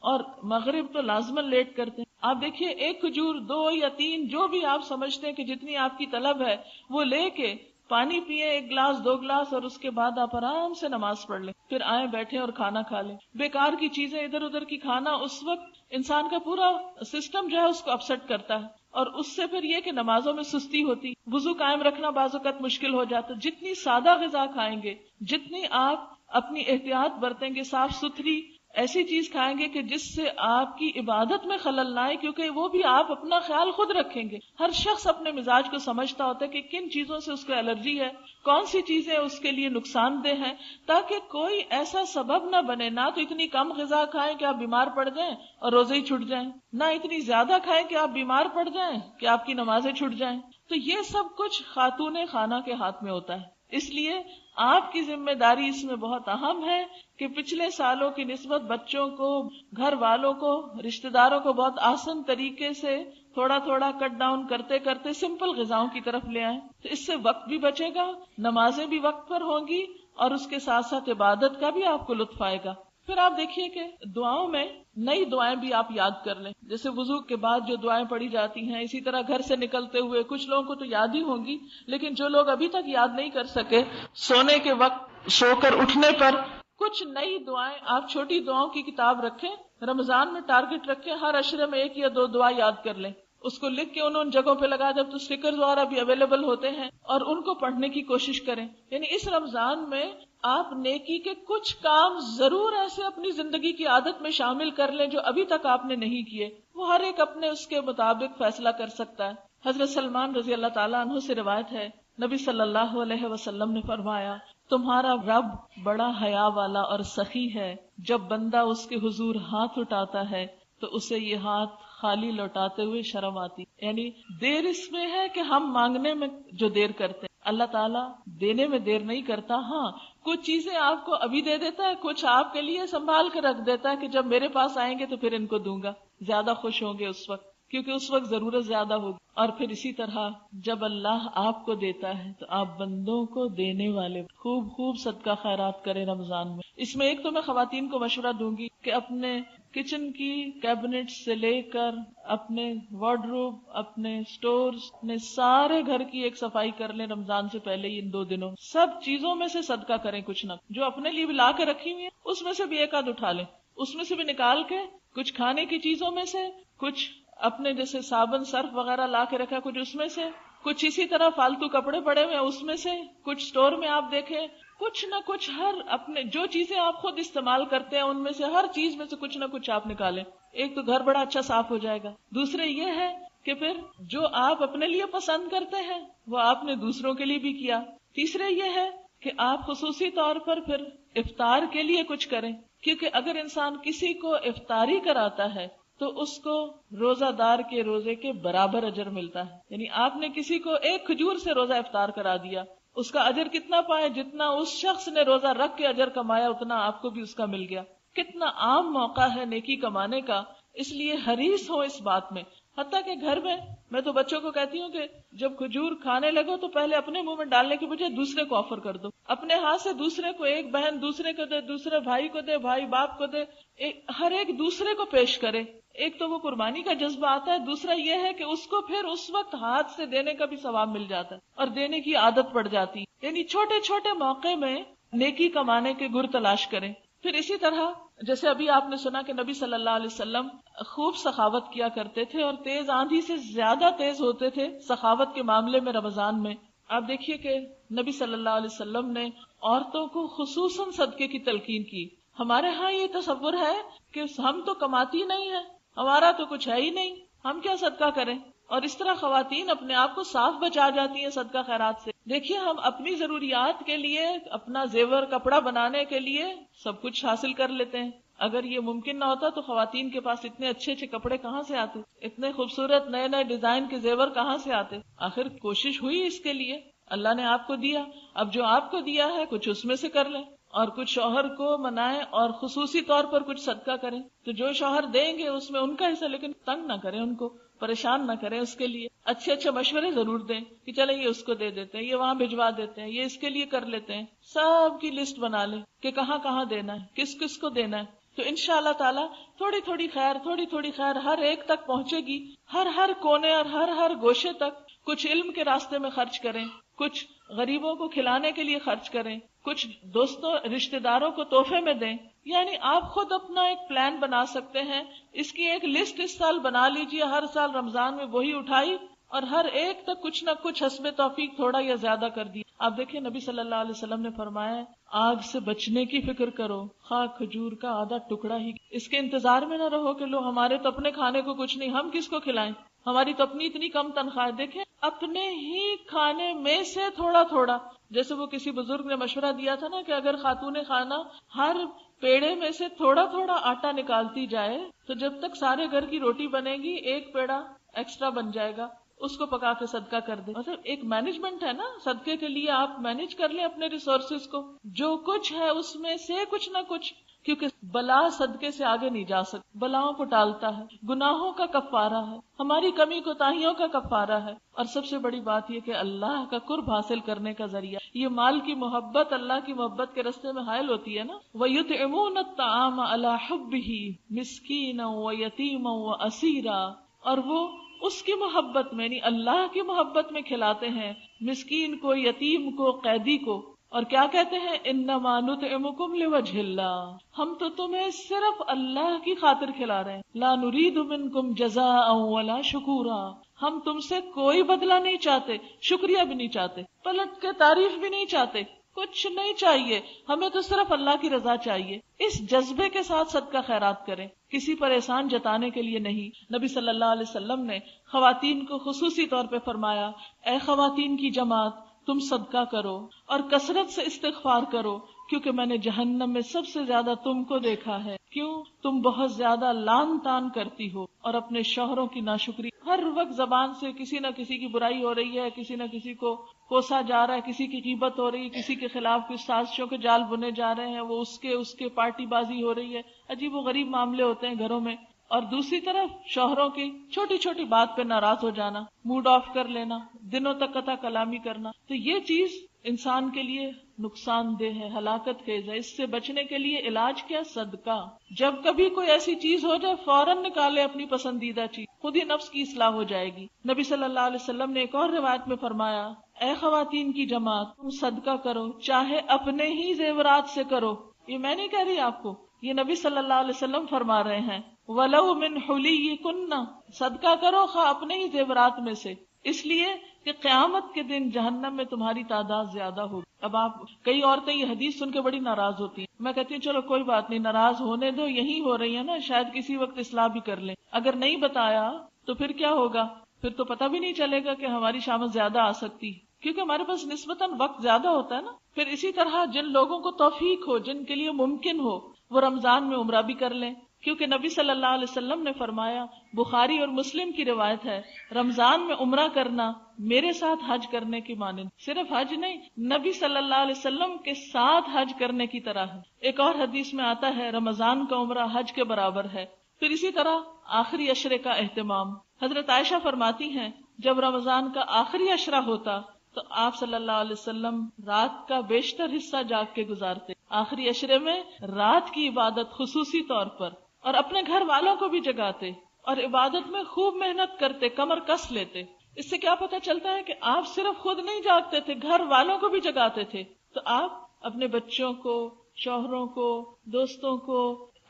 اور مغرب تو لازماً لیٹ کرتے ہیں. آپ دیکھیے 1 کھجور 2 یا 3 جو بھی آپ سمجھتے ہیں کہ جتنی آپ کی طلب ہے وہ لے کے پانی پیئے 1 گلاس 2 گلاس، اور اس کے بعد آپ آرام سے نماز پڑھ لیں، پھر آئیں بیٹھے اور کھانا کھا لیں. بیکار کی چیزیں ادھر ادھر کی کھانا اس وقت انسان کا پورا سسٹم جو ہے اس کو اپسیٹ کرتا ہے، اور اس سے پھر یہ کہ نمازوں میں سستی ہوتی، وضو قائم رکھنا بعض اوقات مشکل ہو جاتا. جتنی سادہ غذا کھائیں گے، جتنی آپ اپنی احتیاط برتیں گے، صاف ستھری ایسی چیز کھائیں گے کہ جس سے آپ کی عبادت میں خلل نہ آئے، کیونکہ وہ بھی آپ اپنا خیال خود رکھیں گے. ہر شخص اپنے مزاج کو سمجھتا ہوتا ہے کہ کن چیزوں سے اس کو الرجی ہے، کون سی چیزیں اس کے لیے نقصان دہ ہیں، تاکہ کوئی ایسا سبب نہ بنے. نہ تو اتنی کم غذا کھائیں کہ آپ بیمار پڑ جائیں اور روزے ہی چھٹ جائیں، نہ اتنی زیادہ کھائیں کہ آپ بیمار پڑ جائیں کہ آپ کی نمازیں چھٹ جائیں. تو یہ سب کچھ خاتون خانہ کے ہاتھ میں ہوتا ہے. اس لیے آپ کی ذمہ داری اس میں بہت اہم ہے کہ پچھلے سالوں کی نسبت بچوں کو، گھر والوں کو، رشتہ داروں کو بہت آسان طریقے سے تھوڑا تھوڑا کٹ ڈاؤن کرتے کرتے سمپل غذاؤں کی طرف لے آئیں. تو اس سے وقت بھی بچے گا، نمازیں بھی وقت پر ہوں گی، اور اس کے ساتھ ساتھ عبادت کا بھی آپ کو لطف آئے گا. پھر آپ دیکھیے کہ دعاؤں میں نئی دعائیں بھی آپ یاد کر لیں، جیسے وضو کے بعد جو دعائیں پڑھی جاتی ہیں، اسی طرح گھر سے نکلتے ہوئے. کچھ لوگوں کو تو یاد ہی ہوں گی، لیکن جو لوگ ابھی تک یاد نہیں کر سکے، سونے کے وقت، سو کر اٹھنے پر کچھ نئی دعائیں آپ چھوٹی دعاؤں کی کتاب رکھیں. رمضان میں ٹارگٹ رکھیں ہر عشرے میں 1 یا 2 دعا یاد کر لیں، اس کو لکھ کے ان جگہوں پہ لگا دیں. تو اسٹیکرز وغیرہ بھی اویلیبل ہوتے ہیں، اور ان کو پڑھنے کی کوشش کریں. یعنی اس رمضان میں آپ نیکی کے کچھ کام ضرور ایسے اپنی زندگی کی عادت میں شامل کر لیں جو ابھی تک آپ نے نہیں کیے. وہ ہر ایک اپنے اس کے مطابق فیصلہ کر سکتا ہے. حضرت سلمان رضی اللہ تعالیٰ عنہ سے روایت ہے، نبی صلی اللہ علیہ وسلم نے فرمایا، تمہارا رب بڑا حیا والا اور سخی ہے. جب بندہ اس کے حضور ہاتھ اٹھاتا ہے تو اسے یہ ہاتھ خالی لوٹاتے ہوئے شرم آتی. یعنی دیر اس میں ہے کہ ہم مانگنے میں جو دیر کرتے ہیں، اللہ تعالیٰ دینے میں دیر نہیں کرتا. ہاں کچھ چیزیں آپ کو ابھی دے دیتا ہے، کچھ آپ کے لیے سنبھال کے رکھ دیتا ہے کہ جب میرے پاس آئیں گے تو پھر ان کو دوں گا، زیادہ خوش ہوں گے اس وقت. کیونکہ اس وقت ضرورت زیادہ ہوگی. اور پھر اسی طرح جب اللہ آپ کو دیتا ہے تو آپ بندوں کو دینے والے خوب خوب صدقہ خیرات کریں رمضان میں. اس میں ایک تو میں خواتین کو مشورہ دوں گی کہ اپنے کچن کی کیبنٹ سے لے کر اپنے وارڈروب، اپنے سٹورز، اپنے سارے گھر کی ایک صفائی کر لیں رمضان سے پہلے ہی. ان 2 دنوں سب چیزوں میں سے صدقہ کریں کچھ نہ، جو اپنے لیے بھی لا کے رکھی ہوئی ہے اس میں سے بھی ایک آدھ اٹھا لیں، اس میں سے بھی نکال کے کچھ کھانے کی چیزوں میں سے، کچھ اپنے جیسے صابن سرف وغیرہ لا کے رکھا کچھ اس میں سے، کچھ اسی طرح فالتو کپڑے پڑے ہوئے اس میں سے، کچھ سٹور میں آپ دیکھیں کچھ نہ کچھ، ہر اپنے جو چیزیں آپ خود استعمال کرتے ہیں ان میں سے ہر چیز میں سے کچھ نہ کچھ آپ نکالیں. ایک تو گھر بڑا اچھا صاف ہو جائے گا، دوسرے یہ ہے کہ پھر جو آپ اپنے لیے پسند کرتے ہیں وہ آپ نے دوسروں کے لیے بھی کیا. تیسرے یہ ہے کہ آپ خصوصی طور پر پھر افطار کے لیے کچھ کریں، کیونکہ اگر انسان کسی کو افطاری کراتا ہے تو اس کو روزہ دار کے روزے کے برابر اجر ملتا ہے. یعنی آپ نے کسی کو ایک کھجور سے روزہ افطار کرا دیا، اس کا اجر کتنا پائے؟ جتنا اس شخص نے روزہ رکھ کے اجر کمایا اتنا آپ کو بھی اس کا مل گیا. کتنا عام موقع ہے نیکی کمانے کا، اس لیے حریص ہو اس بات میں. حتیٰ کہ گھر میں تو بچوں کو کہتی ہوں کہ جب کھجور کھانے لگو تو پہلے اپنے منہ میں ڈالنے کی بجائے دوسرے کو آفر کر دو. اپنے ہاتھ سے دوسرے کو، ایک بہن دوسرے کو دے، دوسرے بھائی کو دے، بھائی باپ کو دے، ہر ایک دوسرے کو پیش کرے. ایک تو وہ قربانی کا جذبہ آتا ہے، دوسرا یہ ہے کہ اس کو پھر اس وقت ہاتھ سے دینے کا بھی ثواب مل جاتا ہے اور دینے کی عادت پڑ جاتی. یعنی چھوٹے چھوٹے موقع میں نیکی کمانے کے گر تلاش کریں. پھر اسی طرح جیسے ابھی آپ نے سنا کہ نبی صلی اللہ علیہ وسلم خوب سخاوت کیا کرتے تھے اور تیز آندھی سے زیادہ تیز ہوتے تھے سخاوت کے معاملے میں رمضان میں. آپ دیکھیے کہ نبی صلی اللہ علیہ وسلم نے عورتوں کو خصوصاً صدقے کی تلقین کی. ہمارے ہاں یہ تصور ہے کہ ہم تو کماتی نہیں ہیں، ہمارا تو کچھ ہے ہی نہیں، ہم کیا صدقہ کریں، اور اس طرح خواتین اپنے آپ کو صاف بچا جاتی ہیں صدقہ خیرات سے. دیکھیے ہم اپنی ضروریات کے لیے، اپنا زیور کپڑا بنانے کے لیے سب کچھ حاصل کر لیتے ہیں. اگر یہ ممکن نہ ہوتا تو خواتین کے پاس اتنے اچھے اچھے کپڑے کہاں سے آتے، اتنے خوبصورت نئے نئے ڈیزائن کے زیور کہاں سے آتے. آخر کوشش ہوئی اس کے لیے، اللہ نے آپ کو دیا، اب جو آپ کو دیا ہے کچھ اس میں سے کر لیں اور کچھ شوہر کو منائیں اور خصوصی طور پر کچھ صدقہ کریں. تو جو شوہر دیں گے اس میں ان کا حصہ، لیکن تنگ نہ کریں، ان کو پریشان نہ کریں. اس کے لیے اچھے اچھے مشورے ضرور دیں کہ چلیں یہ اس کو دے دیتے ہیں، یہ وہاں بھجوا دیتے ہیں، یہ اس کے لیے کر لیتے ہیں. سب کی لسٹ بنا لیں کہ کہاں کہاں دینا ہے، کس کس کو دینا ہے. تو انشاءاللہ تعالی تھوڑی تھوڑی خیر ہر ایک تک پہنچے گی، ہر کونے اور ہر گوشے تک. کچھ علم کے راستے میں خرچ کریں، کچھ غریبوں کو کھلانے کے لیے خرچ کریں، کچھ دوستوں رشتہ داروں کو تحفے میں دیں. یعنی آپ خود اپنا ایک پلان بنا سکتے ہیں. اس کی ایک لسٹ اس سال بنا لیجئے، ہر سال رمضان میں وہی اٹھائی اور ہر ایک تک کچھ نہ کچھ حسب توفیق تھوڑا یا زیادہ کر دی. آپ دیکھیں نبی صلی اللہ علیہ وسلم نے فرمایا آگ سے بچنے کی فکر کرو، خواہ کھجور کا آدھا ٹکڑا ہی. اس کے انتظار میں نہ رہو کہ لو ہمارے تو اپنے کھانے کو کچھ نہیں، ہم کس کو کھلائیں، ہماری تو اپنی اتنی کم تنخواہ. دیکھیں اپنے ہی کھانے میں سے تھوڑا تھوڑا، جیسے وہ کسی بزرگ نے مشورہ دیا تھا نا کہ اگر خاتون خانہ ہر پیڑے میں سے تھوڑا تھوڑا آٹا نکالتی جائے تو جب تک سارے گھر کی روٹی بنے گی ایک پیڑا ایکسٹرا بن جائے گا، اس کو پکا کے صدقہ کر دے. مطلب ایک مینجمنٹ ہے نا صدقے کے لیے، آپ مینج کر لیں اپنے ریسورسز کو، جو کچھ ہے اس میں سے کچھ نہ کچھ، کیونکہ بلا صدقے سے آگے نہیں جا سکتی. بلاؤں کو ٹالتا ہے، گناہوں کا کفارہ ہے، ہماری کمی کوتاہیوں کا کفارہ ہے، اور سب سے بڑی بات یہ کہ اللہ کا قرب حاصل کرنے کا ذریعہ. یہ مال کی محبت اللہ کی محبت کے راستے میں حائل ہوتی ہے نا. وَيُطْعِمُونَ الطَّعَامَ عَلَى حُبِّهِ مِسْكِينًا وَيَتِيمًا وَأَسِيرًا، اور وہ اس کی محبت میں یعنی اللہ کی محبت میں کھلاتے ہیں مسکین کو، یتیم کو، قیدی کو. اور کیا کہتے ہیں انما نطعمکم لوجہ اللہ، ہم تو تمہیں صرف اللہ کی خاطر کھلا رہے ہیں. لا نرید منکم جزاء ولا شکورا، ہم تم سے کوئی بدلہ نہیں چاہتے، شکریہ بھی نہیں چاہتے، پلٹ کے تعریف بھی نہیں چاہتے، کچھ نہیں چاہیے، ہمیں تو صرف اللہ کی رضا چاہیے. اس جذبے کے ساتھ صدقہ خیرات کریں، کسی پر احسان جتانے کے لیے نہیں. نبی صلی اللہ علیہ وسلم نے خواتین کو خصوصی طور پہ فرمایا اے خواتین کی جماعت تم صدقہ کرو اور کثرت سے استغفار کرو، کیونکہ میں نے جہنم میں سب سے زیادہ تم کو دیکھا ہے. کیوں؟ تم بہت زیادہ لان تان کرتی ہو اور اپنے شوہروں کی ناشکری، ہر وقت زبان سے کسی نہ کسی کی برائی ہو رہی ہے، کسی نہ کسی کو کوسا جا رہا ہے، کسی کی غیبت ہو رہی ہے، کسی کے خلاف کچھ سازشوں کے جال بنے جا رہے ہیں، وہ اس کے پارٹی بازی ہو رہی ہے. عجیب و غریب معاملے ہوتے ہیں گھروں میں. اور دوسری طرف شوہروں کی چھوٹی چھوٹی بات پہ ناراض ہو جانا، موڈ آف کر لینا، دنوں تک قطع کلامی کرنا، تو یہ چیز انسان کے لیے نقصان دہ ہے، ہلاکت خیز ہے. اس سے بچنے کے لیے علاج کیا؟ صدقہ. جب کبھی کوئی ایسی چیز ہو جائے فوراً نکالے اپنی پسندیدہ چیز، خود ہی نفس کی اصلاح ہو جائے گی. نبی صلی اللہ علیہ وسلم نے ایک اور روایت میں فرمایا، اے خواتین کی جماعت، تم صدقہ کرو چاہے اپنے ہی زیورات سے کرو. یہ میں نہیں کہہ رہی آپ کو، یہ نبی صلی اللہ علیہ وسلم فرما رہے ہیں. وَلَوْ مِنْ حُلِيِّكُنَّ، صدقہ کرو خواہ اپنے ہی زیورات میں سے، اس لیے کہ قیامت کے دن جہنم میں تمہاری تعداد زیادہ ہوگی. اب آپ کئی عورتیں یہ حدیث سن کے بڑی ناراض ہوتی ہیں. میں کہتی ہوں چلو کوئی بات نہیں، ناراض ہونے دو، یہی ہو رہی ہے نا، شاید کسی وقت اصلاح بھی کر لیں. اگر نہیں بتایا تو پھر کیا ہوگا؟ پھر تو پتہ بھی نہیں چلے گا کہ ہماری شامت زیادہ آ سکتی ہے، کیونکہ ہمارے پاس نسبتاً وقت زیادہ ہوتا ہے نا. پھر اسی طرح جن لوگوں کو توفیق ہو، جن کے لیے ممکن ہو، وہ رمضان میں عمرہ بھی کر لیں، کیونکہ نبی صلی اللہ علیہ وسلم نے فرمایا، بخاری اور مسلم کی روایت ہے، رمضان میں عمرہ کرنا میرے ساتھ حج کرنے کی مانند. صرف حج نہیں، نبی صلی اللہ علیہ وسلم کے ساتھ حج کرنے کی طرح ہے. ایک اور حدیث میں آتا ہے، رمضان کا عمرہ حج کے برابر ہے. پھر اسی طرح آخری عشرے کا اہتمام. حضرت عائشہ فرماتی ہیں، جب رمضان کا آخری عشرہ ہوتا تو آپ صلی اللہ علیہ وسلم رات کا بیشتر حصہ جاگ کے گزارتے. آخری عشرے میں رات کی عبادت خصوصی طور پر، اور اپنے گھر والوں کو بھی جگاتے اور عبادت میں خوب محنت کرتے، کمر کس لیتے. اس سے کیا پتہ چلتا ہے کہ آپ صرف خود نہیں جاگتے تھے، گھر والوں کو بھی جگاتے تھے. تو آپ اپنے بچوں کو، شوہروں کو، دوستوں کو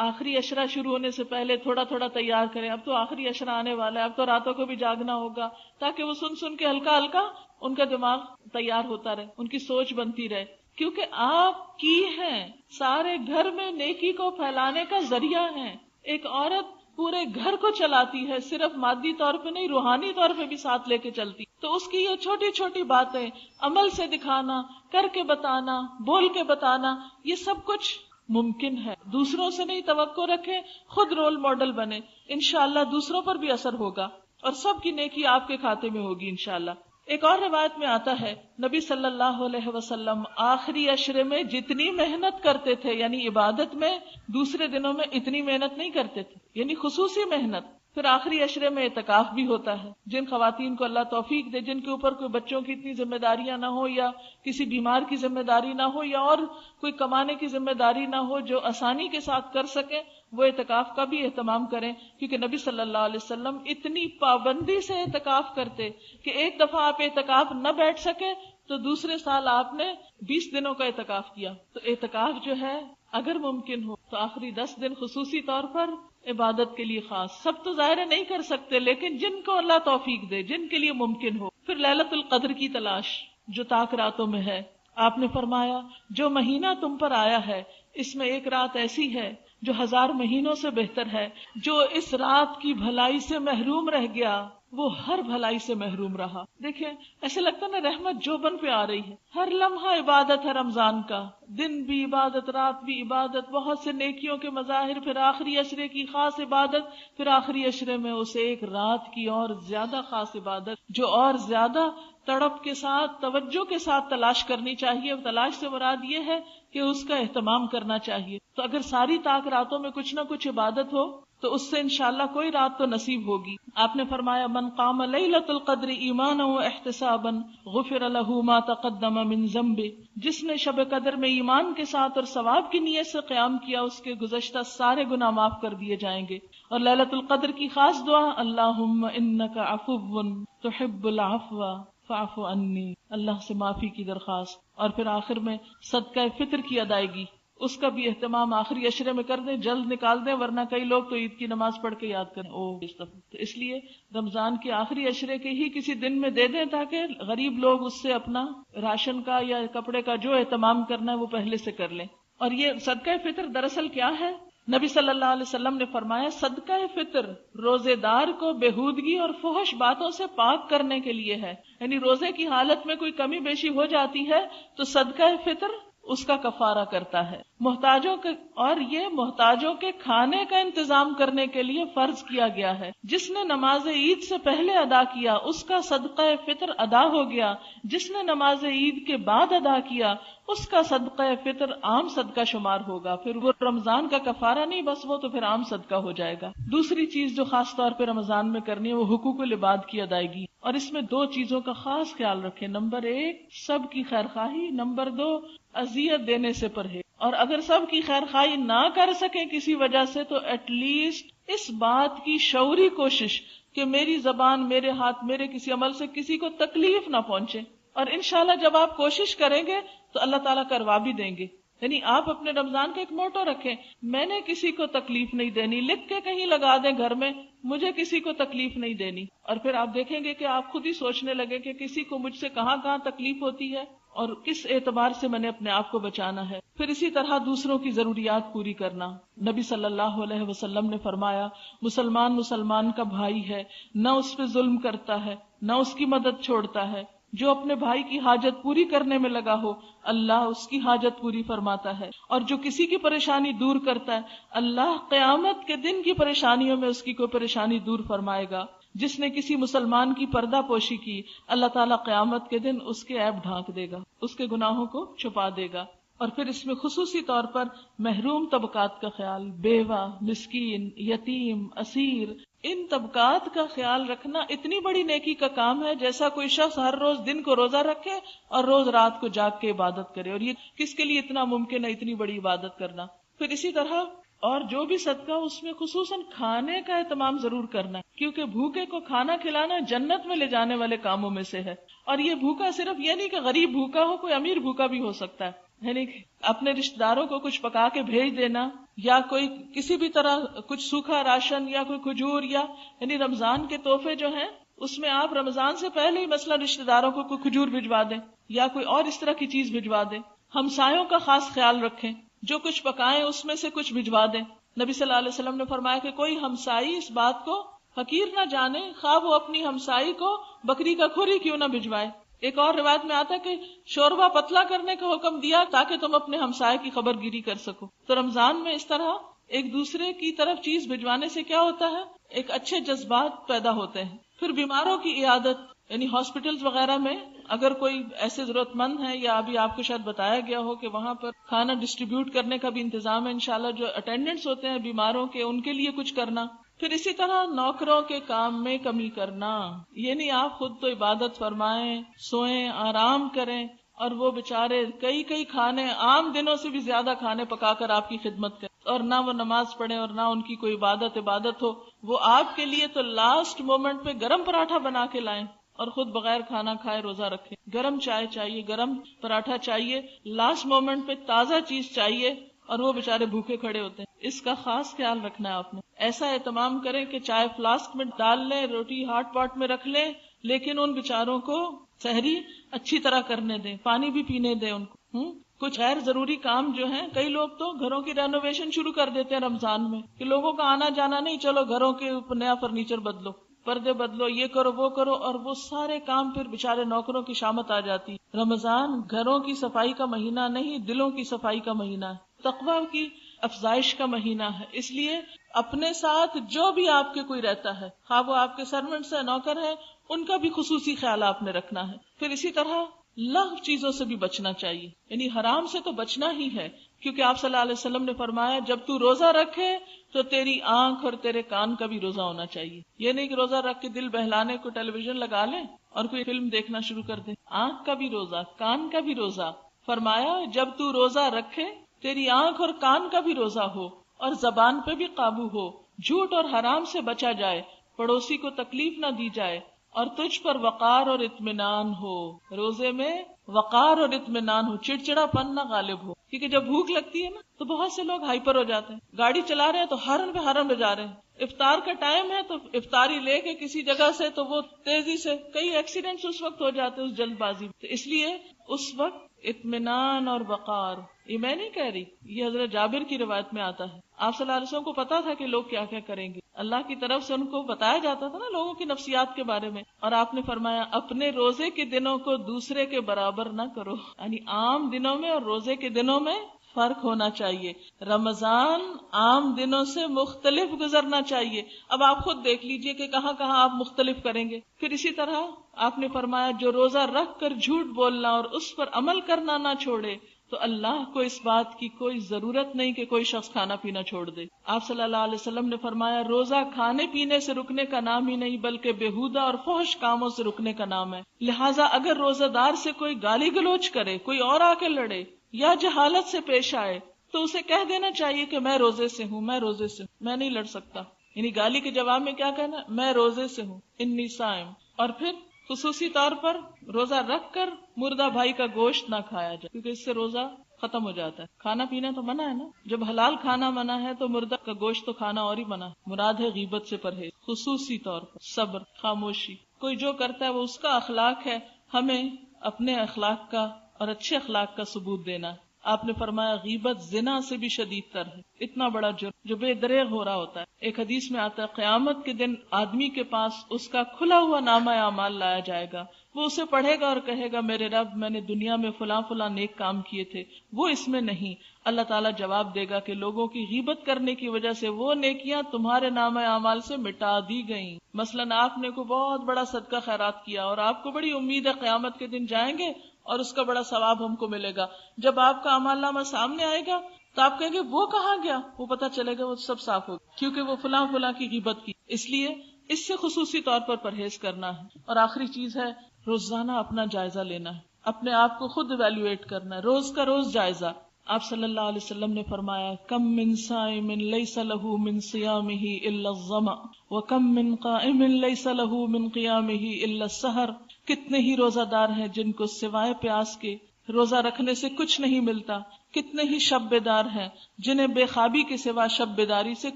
آخری عشرہ شروع ہونے سے پہلے تھوڑا تھوڑا تیار کریں. اب تو آخری عشرہ آنے والا ہے، اب تو راتوں کو بھی جاگنا ہوگا، تاکہ وہ سن سن کے ہلکا ہلکا ان کا دماغ تیار ہوتا رہے، ان کی سوچ بنتی رہے. کیونکہ آپ کی ہیں سارے گھر میں نیکی کو پھیلانے کا ذریعہ ہیں. ایک عورت پورے گھر کو چلاتی ہے، صرف مادی طور پہ نہیں، روحانی طور پہ بھی ساتھ لے کے چلتی. تو اس کی یہ چھوٹی چھوٹی باتیں عمل سے دکھانا، کر کے بتانا، بول کے بتانا، یہ سب کچھ ممکن ہے. دوسروں سے نہیں توقع رکھیں، خود رول ماڈل بنے، انشاءاللہ دوسروں پر بھی اثر ہوگا اور سب کی نیکی آپ کے کھاتے میں ہوگی انشاءاللہ. ایک اور روایت میں آتا ہے، نبی صلی اللہ علیہ وسلم آخری عشرے میں جتنی محنت کرتے تھے، یعنی عبادت میں، دوسرے دنوں میں اتنی محنت نہیں کرتے تھے، یعنی خصوصی محنت. پھر آخری عشرے میں اعتکاف بھی ہوتا ہے. جن خواتین کو اللہ توفیق دے، جن کے اوپر کوئی بچوں کی اتنی ذمہ داریاں نہ ہو، یا کسی بیمار کی ذمہ داری نہ ہو، یا اور کوئی کمانے کی ذمہ داری نہ ہو، جو آسانی کے ساتھ کر سکیں، وہ اعتکاف کا بھی اہتمام کریں. کیونکہ نبی صلی اللہ علیہ وسلم اتنی پابندی سے اعتکاف کرتے کہ ایک دفعہ آپ اعتکاف نہ بیٹھ سکے تو دوسرے سال آپ نے 20 دنوں کا اعتکاف کیا. تو اعتکاف جو ہے اگر ممکن ہو تو آخری 10 دن خصوصی طور پر عبادت کے لیے خاص. سب تو ظاہر نہیں کر سکتے، لیکن جن کو اللہ توفیق دے، جن کے لیے ممکن ہو. پھر لیلۃ القدر کی تلاش جو طاق راتوں میں ہے. آپ نے فرمایا، جو مہینہ تم پر آیا ہے اس میں ایک رات ایسی ہے جو 1000 مہینوں سے بہتر ہے. جو اس رات کی بھلائی سے محروم رہ گیا وہ ہر بھلائی سے محروم رہا. دیکھیں ایسے لگتا نا رحمت جو بن پہ آ رہی ہے. ہر لمحہ عبادت ہے رمضان کا، دن بھی عبادت، رات بھی عبادت، بہت سے نیکیوں کے مظاہر. پھر آخری عشرے کی خاص عبادت، پھر آخری عشرے میں اسے ایک رات کی اور زیادہ خاص عبادت جو اور زیادہ تڑپ کے ساتھ، توجہ کے ساتھ تلاش کرنی چاہیے. تلاش سے مراد یہ ہے کہ اس کا اہتمام کرنا چاہیے. تو اگر ساری طاق راتوں میں کچھ نہ کچھ عبادت ہو تو اس سے انشاءاللہ کوئی رات تو نصیب ہوگی. آپ نے فرمایا، من قام لیلۃ القدر ایمانا واحتسابا غفر له ما تقدم من ذنبه. جس نے شب قدر میں ایمان کے ساتھ اور ثواب کی نیت سے قیام کیا، اس کے گزشتہ سارے گناہ معاف کر دیے جائیں گے. اور لیلۃ القدر کی خاص دعا، اللہم انک عفو تحب العفو فاعف عنی، اللہ سے معافی کی درخواست. اور پھر آخر میں صدقہ فطر کی ادائیگی، اس کا بھی اہتمام آخری عشرے میں کر دیں، جلد نکال دیں، ورنہ کئی لوگ تو عید کی نماز پڑھ کے یاد کریں تو اس لیے رمضان کے آخری عشرے کے ہی کسی دن میں دے دیں تاکہ غریب لوگ اس سے اپنا راشن کا یا کپڑے کا جو اہتمام کرنا ہے وہ پہلے سے کر لیں. اور یہ صدقہ فطر دراصل کیا ہے؟ نبی صلی اللہ علیہ وسلم نے فرمایا، صدقہ فطر روزے دار کو بےہودگی اور فحش باتوں سے پاک کرنے کے لیے ہے. یعنی روزے کی حالت میں کوئی کمی بیشی ہو جاتی ہے تو صدقہ فطر اس کا کفارہ کرتا ہے. محتاجوں کے اور یہ محتاجوں کے کھانے کا انتظام کرنے کے لیے فرض کیا گیا ہے. جس نے نماز عید سے پہلے ادا کیا اس کا صدقہ فطر ادا ہو گیا. جس نے نماز عید کے بعد ادا کیا اس کا صدقہ فطر عام صدقہ شمار ہوگا. پھر وہ رمضان کا کفارہ نہیں، بس وہ تو پھر عام صدقہ ہو جائے گا. دوسری چیز جو خاص طور پہ رمضان میں کرنی ہے وہ حقوق العباد کی ادائیگی، اور اس میں دو چیزوں کا خاص خیال رکھیں. نمبر 1 سب کی خیر خواہی، نمبر 2 اذیت دینے سے پرہیز. اور اگر سب کی خیر خواہی نہ کر سکیں کسی وجہ سے تو ایٹ لیسٹ اس بات کی شعوری کوشش کہ میری زبان، میرے ہاتھ، میرے کسی عمل سے کسی کو تکلیف نہ پہنچے. اور انشاءاللہ جب آپ کوشش کریں گے تو اللہ تعالیٰ کروا بھی دیں گے. یعنی آپ اپنے رمضان کا ایک موٹو رکھیں، میں نے کسی کو تکلیف نہیں دینی، لکھ کے کہیں لگا دیں گھر میں، مجھے کسی کو تکلیف نہیں دینی. اور پھر آپ دیکھیں گے کہ آپ خود ہی سوچنے لگے کہ کسی کو مجھ سے کہاں کہاں تکلیف ہوتی ہے اور کس اعتبار سے میں نے اپنے آپ کو بچانا ہے. پھر اسی طرح دوسروں کی ضروریات پوری کرنا. نبی صلی اللہ علیہ وسلم نے فرمایا مسلمان کا بھائی ہے، نہ اس پہ ظلم کرتا ہے نہ اس کی مدد چھوڑتا ہے. جو اپنے بھائی کی حاجت پوری کرنے میں لگا ہو اللہ اس کی حاجت پوری فرماتا ہے. اور جو کسی کی پریشانی دور کرتا ہے اللہ قیامت کے دن کی پریشانیوں میں اس کی کوئی پریشانی دور فرمائے گا. جس نے کسی مسلمان کی پردہ پوشی کی اللہ تعالیٰ قیامت کے دن اس کے عیب ڈھانک دے گا، اس کے گناہوں کو چھپا دے گا. اور پھر اس میں خصوصی طور پر محروم طبقات کا خیال، بیوہ، مسکین، یتیم، اسیر، ان طبقات کا خیال رکھنا اتنی بڑی نیکی کا کام ہے جیسا کوئی شخص ہر روز دن کو روزہ رکھے اور روز رات کو جاگ کے عبادت کرے. اور یہ کس کے لیے اتنا ممکن ہے اتنی بڑی عبادت کرنا. پھر اسی طرح اور جو بھی صدقہ اس میں خصوصاً کھانے کا اہتمام ضرور کرنا ہے، کیونکہ بھوکے کو کھانا کھلانا جنت میں لے جانے والے کاموں میں سے ہے. اور یہ بھوکا صرف یہ نہیں کہ غریب بھوکا ہو، کوئی امیر بھوکا بھی ہو سکتا ہے. یعنی اپنے رشتہ داروں کو کچھ پکا کے بھیج دینا، یا کوئی کسی بھی طرح کچھ سوکھا راشن یا کوئی کھجور، یا یعنی رمضان کے تحفے جو ہیں اس میں آپ رمضان سے پہلے ہی مثلا رشتہ داروں کو کوئی کھجور بھجوا دیں یا کوئی اور اس طرح کی چیز بھجوا دیں. ہمسایوں کا خاص خیال رکھیں، جو کچھ پکائیں اس میں سے کچھ بھجوا دیں. نبی صلی اللہ علیہ وسلم نے فرمایا کہ کوئی ہمسائی اس بات کو حقیر نہ جانے خواہ وہ اپنی ہمسائی کو بکری کا کھر ہی کیوں نہ بھجوائے. ایک اور روایت میں آتا ہے کہ شوربہ پتلا کرنے کا حکم دیا تاکہ تم اپنے ہمسائے کی خبر گیری کر سکو. تو رمضان میں اس طرح ایک دوسرے کی طرف چیز بھجوانے سے کیا ہوتا ہے، ایک اچھے جذبات پیدا ہوتے ہیں. پھر بیماروں کی عیادت، یعنی ہاسپٹلز وغیرہ میں اگر کوئی ایسے ضرورت مند ہے، یا ابھی آپ کو شاید بتایا گیا ہو کہ وہاں پر کھانا ڈسٹریبیوٹ کرنے کا بھی انتظام ہے انشاءاللہ، جو اٹینڈنٹس ہوتے ہیں بیماروں کے ان کے لیے کچھ کرنا. پھر اسی طرح نوکروں کے کام میں کمی کرنا، یہ نہیں آپ خود تو عبادت فرمائیں، سوئیں، آرام کریں اور وہ بےچارے کئی کھانے عام دنوں سے بھی زیادہ کھانے پکا کر آپ کی خدمت کریں، اور نہ وہ نماز پڑھیں اور نہ ان کی کوئی عبادت ہو. وہ آپ کے لیے تو لاسٹ مومنٹ پہ گرم پراٹھا بنا کے لائیں اور خود بغیر کھانا کھائے روزہ رکھیں. گرم چائے چاہیے، گرم پراٹھا چاہیے، لاسٹ مومنٹ پہ تازہ چیز چاہیے، اور وہ بےچارے بھوکے کھڑے ہوتے ہیں. اس کا خاص خیال رکھنا ہے آپ نے. ایسا اہتمام کریں کہ چائے فلاسک میں ڈال لیں، روٹی ہاٹ پاٹ میں رکھ لیں، لیکن ان بےچاروں کو سحری اچھی طرح کرنے دیں، پانی بھی پینے دیں ان کو. کچھ غیر ضروری کام جو ہیں، کئی لوگ تو گھروں کی رینوویشن شروع کر دیتے ہیں رمضان میں کہ لوگوں کا آنا جانا نہیں، چلو گھروں کے نیا فرنیچر بدلو، پردے بدلو، یہ کرو وہ کرو، اور وہ سارے کام پھر بےچارے نوکروں کی شامت آ جاتی. رمضان گھروں کی صفائی کا مہینہ نہیں، دلوں کی صفائی کا مہینہ ہے، تقویٰ کی افزائش کا مہینہ ہے. اس لیے اپنے ساتھ جو بھی آپ کے کوئی رہتا ہے، خواہ وہ آپ کے سرونٹس ہیں، نوکر ہیں، ان کا بھی خصوصی خیال آپ نے رکھنا ہے. پھر اسی طرح لغو چیزوں سے بھی بچنا چاہیے، یعنی حرام سے تو بچنا ہی ہے، کیونکہ آپ صلی اللہ علیہ وسلم نے فرمایا جب تو روزہ رکھے تو تیری آنکھ اور تیرے کان کا بھی روزہ ہونا چاہیے. یہ نہیں کہ روزہ رکھ کے دل بہلانے کو ٹیلی ویژن لگا لیں اور کوئی فلم دیکھنا شروع کر دیں. آنکھ کا بھی روزہ، کان کا بھی روزہ. فرمایا جب تو روزہ رکھے تیری آنکھ اور کان کا بھی روزہ ہو اور زبان پہ بھی قابو ہو، جھوٹ اور حرام سے بچا جائے، پڑوسی کو تکلیف نہ دی جائے، اور تجھ پر وقار اور اطمینان ہو. روزے میں وقار اور اطمینان ہو، چڑچڑا پن نہ غالب ہو. کیونکہ جب بھوک لگتی ہے نا تو بہت سے لوگ ہائپر ہو جاتے ہیں، گاڑی چلا رہے ہیں تو ہارن پہ ہارن بجا رہے ہیں. افطار کا ٹائم ہے تو افطاری لے کے کسی جگہ سے تو وہ تیزی سے، کئی ایکسیڈنٹس اس وقت ہو جاتے ہیں اس جلد بازی میں. تو اس لیے اس وقت اطمینان اور وقار، یہ میں نہیں کہہ رہی، یہ حضرت جابر کی روایت میں آتا ہے. آپ صلی اللہ علیہ وسلم کو پتا تھا کہ لوگ کیا کیا کریں گے، اللہ کی طرف سے ان کو بتایا جاتا تھا نا لوگوں کی نفسیات کے بارے میں، اور آپ نے فرمایا اپنے روزے کے دنوں کو دوسرے کے برابر نہ کرو، یعنی عام دنوں میں اور روزے کے دنوں میں فرق ہونا چاہیے، رمضان عام دنوں سے مختلف گزرنا چاہیے۔ اب آپ خود دیکھ لیجئے کہ کہاں کہاں آپ مختلف کریں گے۔ پھر اسی طرح آپ نے فرمایا جو روزہ رکھ کر جھوٹ بولنا اور اس پر عمل کرنا نہ چھوڑے تو اللہ کو اس بات کی کوئی ضرورت نہیں کہ کوئی شخص کھانا پینا چھوڑ دے۔ آپ صلی اللہ علیہ وسلم نے فرمایا روزہ کھانے پینے سے رکنے کا نام ہی نہیں بلکہ بےہودہ اور فحش کاموں سے رکنے کا نام ہے، لہٰذا اگر روزہ دار سے کوئی گالی گلوچ کرے، کوئی اور آ کے لڑے یا جہالت سے پیش آئے تو اسے کہہ دینا چاہیے کہ میں روزے سے ہوں، میں روزے سے ہوں، میں نہیں لڑ سکتا، یعنی گالی کے جواب میں کیا کہنا، میں روزے سے ہوں، انی صائم۔ اور پھر خصوصی طور پر روزہ رکھ کر مردہ بھائی کا گوشت نہ کھایا جائے، کیونکہ اس سے روزہ ختم ہو جاتا ہے۔ کھانا پینا تو منع ہے نا، جب حلال کھانا منع ہے تو مردہ کا گوشت تو کھانا اور ہی منع ہے۔ مراد ہے غیبت سے پرہیز، خصوصی طور پر صبر، خاموشی۔ کوئی جو کرتا ہے وہ اس کا اخلاق ہے، ہمیں اپنے اخلاق کا اور اچھے اخلاق کا ثبوت دینا ہے۔ آپ نے فرمایا غیبت زنا سے بھی شدید تر ہے، اتنا بڑا جرم جو بے دریغ ہو رہا ہوتا ہے۔ ایک حدیث میں آتا ہے قیامت کے دن آدمی کے پاس اس کا کھلا ہوا نامہ اعمال لایا جائے گا، وہ اسے پڑھے گا اور کہے گا میرے رب میں نے دنیا میں فلاں فلاں نیک کام کیے تھے، وہ اس میں نہیں۔ اللہ تعالیٰ جواب دے گا کہ لوگوں کی غیبت کرنے کی وجہ سے وہ نیکیاں تمہارے نامہ اعمال سے مٹا دی گئیں۔ مثلاً آپ نے کوئی بہت بڑا صدقہ خیرات کیا اور آپ کو بڑی امید ہے قیامت کے دن جائیں گے اور اس کا بڑا ثواب ہم کو ملے گا، جب آپ کا اعمال نامہ سامنے آئے گا تو آپ کہیں گے وہ کہاں گیا، وہ پتہ چلے گا وہ سب صاف ہوگا کیونکہ وہ فلاں فلاں کی غیبت کی۔ اس لیے اس سے خصوصی طور پر پرہیز کرنا ہے۔ اور آخری چیز ہے روزانہ اپنا جائزہ لینا ہے، اپنے آپ کو خود ایویلویٹ کرنا ہے، روز کا روز جائزہ۔ آپ صلی اللہ علیہ وسلم نے فرمایا کم من صائم لیس له من صیامہ الا الظمأ وکم من قائم لیس له من قیامہ الا السحر، کتنے ہی روزہ دار ہیں جن کو سوائے پیاس کے روزہ رکھنے سے کچھ نہیں ملتا، کتنے ہی شب بیدار ہیں جنہیں بے خوابی کے سوا شب بیداری سے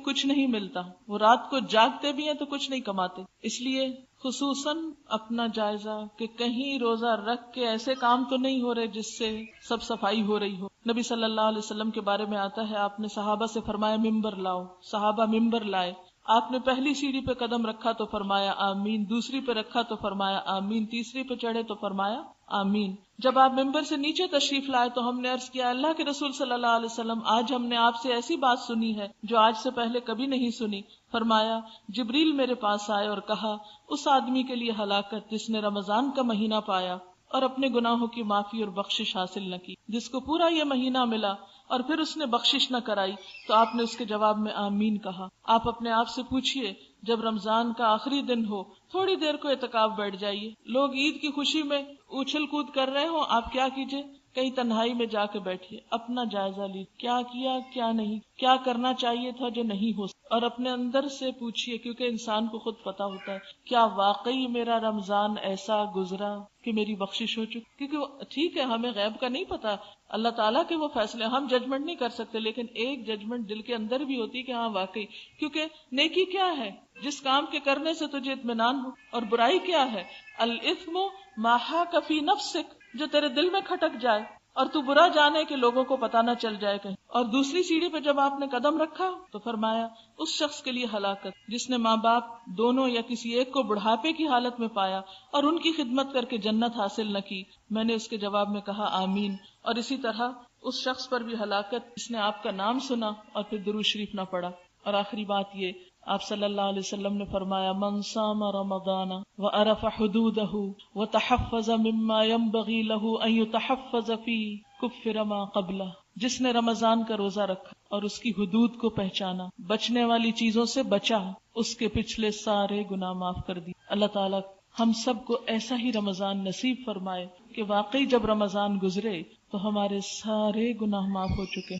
کچھ نہیں ملتا، وہ رات کو جاگتے بھی ہیں تو کچھ نہیں کماتے۔ اس لیے خصوصاً اپنا جائزہ کہ کہیں روزہ رکھ کے ایسے کام تو نہیں ہو رہے جس سے سب صفائی ہو رہی ہو۔ نبی صلی اللہ علیہ وسلم کے بارے میں آتا ہے آپ نے صحابہ سے فرمایا ممبر لاؤ، صحابہ ممبر لائے، آپ نے پہلی سیڑھی پہ قدم رکھا تو فرمایا آمین، دوسری پہ رکھا تو فرمایا آمین، تیسری پہ چڑھے تو فرمایا آمین۔ جب آپ ممبر سے نیچے تشریف لائے تو ہم نے عرض کیا اللہ کے رسول صلی اللہ علیہ وسلم آج ہم نے آپ سے ایسی بات سنی ہے جو آج سے پہلے کبھی نہیں سنی۔ فرمایا جبریل میرے پاس آئے اور کہا اس آدمی کے لیے ہلاکت جس نے رمضان کا مہینہ پایا اور اپنے گناہوں کی معافی اور بخشش حاصل نہ کی، جس کو پورا یہ مہینہ ملا اور پھر اس نے بخشش نہ کرائی۔ تو آپ نے اس کے جواب میں آمین کہا۔ آپ اپنے آپ سے پوچھئے جب رمضان کا آخری دن ہو تھوڑی دیر کو اعتکاف بیٹھ جائیے، لوگ عید کی خوشی میں اچھل کود کر رہے ہوں، آپ کیا کیجئے کہیں تنہائی میں جا کے بیٹھیے، اپنا جائزہ لیجیے کیا کیا کیا نہیں، کیا کرنا چاہیے تھا جو نہیں ہو سکتا، اور اپنے اندر سے پوچھئے کیونکہ انسان کو خود پتا ہوتا ہے کیا واقعی میرا رمضان ایسا گزرا کہ میری بخشش ہو چکی، کیونکہ ٹھیک ہے ہمیں غیب کا نہیں پتا، اللہ تعالیٰ کے وہ فیصلے ہم ججمنٹ نہیں کر سکتے، لیکن ایک ججمنٹ دل کے اندر بھی ہوتی کہ ہاں واقعی، کیونکہ نیکی کیا ہے جس کام کے کرنے سے تجھے اطمینان ہو، اور برائی کیا ہے الاثم ما حاک فی نفسک، جو تیرے دل میں کھٹک جائے اور تو برا جانے کہ لوگوں کو پتہ نہ چل جائے کہیں۔ اور دوسری سیڑھی پہ جب آپ نے قدم رکھا تو فرمایا اس شخص کے لیے ہلاکت جس نے ماں باپ دونوں یا کسی ایک کو بڑھاپے کی حالت میں پایا اور ان کی خدمت کر کے جنت حاصل نہ کی۔ میں نے اس کے جواب میں کہا آمین۔ اور اسی طرح اس شخص پر بھی ہلاکت جس نے آپ کا نام سنا اور پھر درود شریف نہ پڑھا۔ اور آخری بات یہ آپ صلی اللہ علیہ وسلم نے فرمایا من صام رمضان وعرف حدودہ وتحفظ مما ينبغي له ان يتحفظ فيه كفر ما قبلہ، جس نے رمضان کا روزہ رکھا اور اس کی حدود کو پہچانا، بچنے والی چیزوں سے بچا، اس کے پچھلے سارے گناہ معاف کر دی۔ اللہ تعالیٰ ہم سب کو ایسا ہی رمضان نصیب فرمائے کہ واقعی جب رمضان گزرے تو ہمارے سارے گناہ معاف ہو چکے۔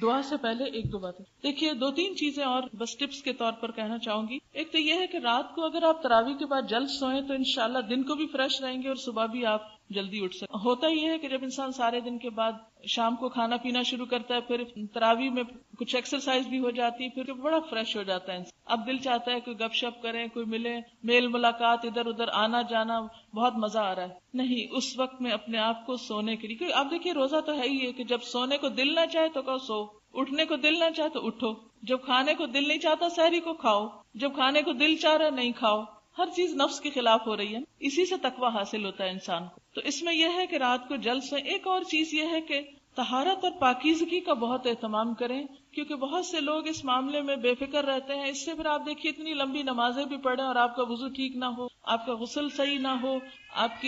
دعا سے پہلے ایک دو باتیں دیکھیے، دو تین چیزیں اور بس ٹپس کے طور پر کہنا چاہوں گی۔ ایک تو یہ ہے کہ رات کو اگر آپ تراویح کے بعد جلد سوئیں تو انشاءاللہ دن کو بھی فریش رہیں گے اور صبح بھی آپ جلدی اٹھ سکتے۔ ہوتا یہ ہے کہ جب انسان سارے دن کے بعد شام کو کھانا پینا شروع کرتا ہے، پھر تراویح میں کچھ ایکسرسائز بھی ہو جاتی ہے، پھر بڑا فریش ہو جاتا ہے۔ اب دل چاہتا ہے کوئی گپ شپ کریں، کوئی ملے، میل ملاقات، ادھر ادھر آنا جانا، بہت مزہ آ رہا ہے۔ نہیں، اس وقت میں اپنے آپ کو سونے کے لیے، کیونکہ آپ دیکھیے روزہ تو ہے ہی ہے کہ جب سونے کو دل نہ چاہے تو کہو سو، اٹھنے کو دل نہ چاہے تو اٹھو، جب کھانے کو دل نہیں چاہتا سحری کو کھاؤ، جب کھانے کو دل چاہ رہا نہیں کھاؤ. ہر چیز نفس کے خلاف ہو رہی ہے. اسی سے تقوی حاصل ہوتا ہے انسان کو. تو اس میں یہ ہے کہ رات کو جلد سوئیں. ایک اور چیز یہ ہے کہ طہارت اور پاکیزگی کا بہت اہتمام کریں، کیونکہ بہت سے لوگ اس معاملے میں بے فکر رہتے ہیں. اس سے پھر آپ دیکھیے اتنی لمبی نمازیں بھی پڑھیں اور آپ کا وضو ٹھیک نہ ہو، آپ کا غسل صحیح نہ ہو، آپ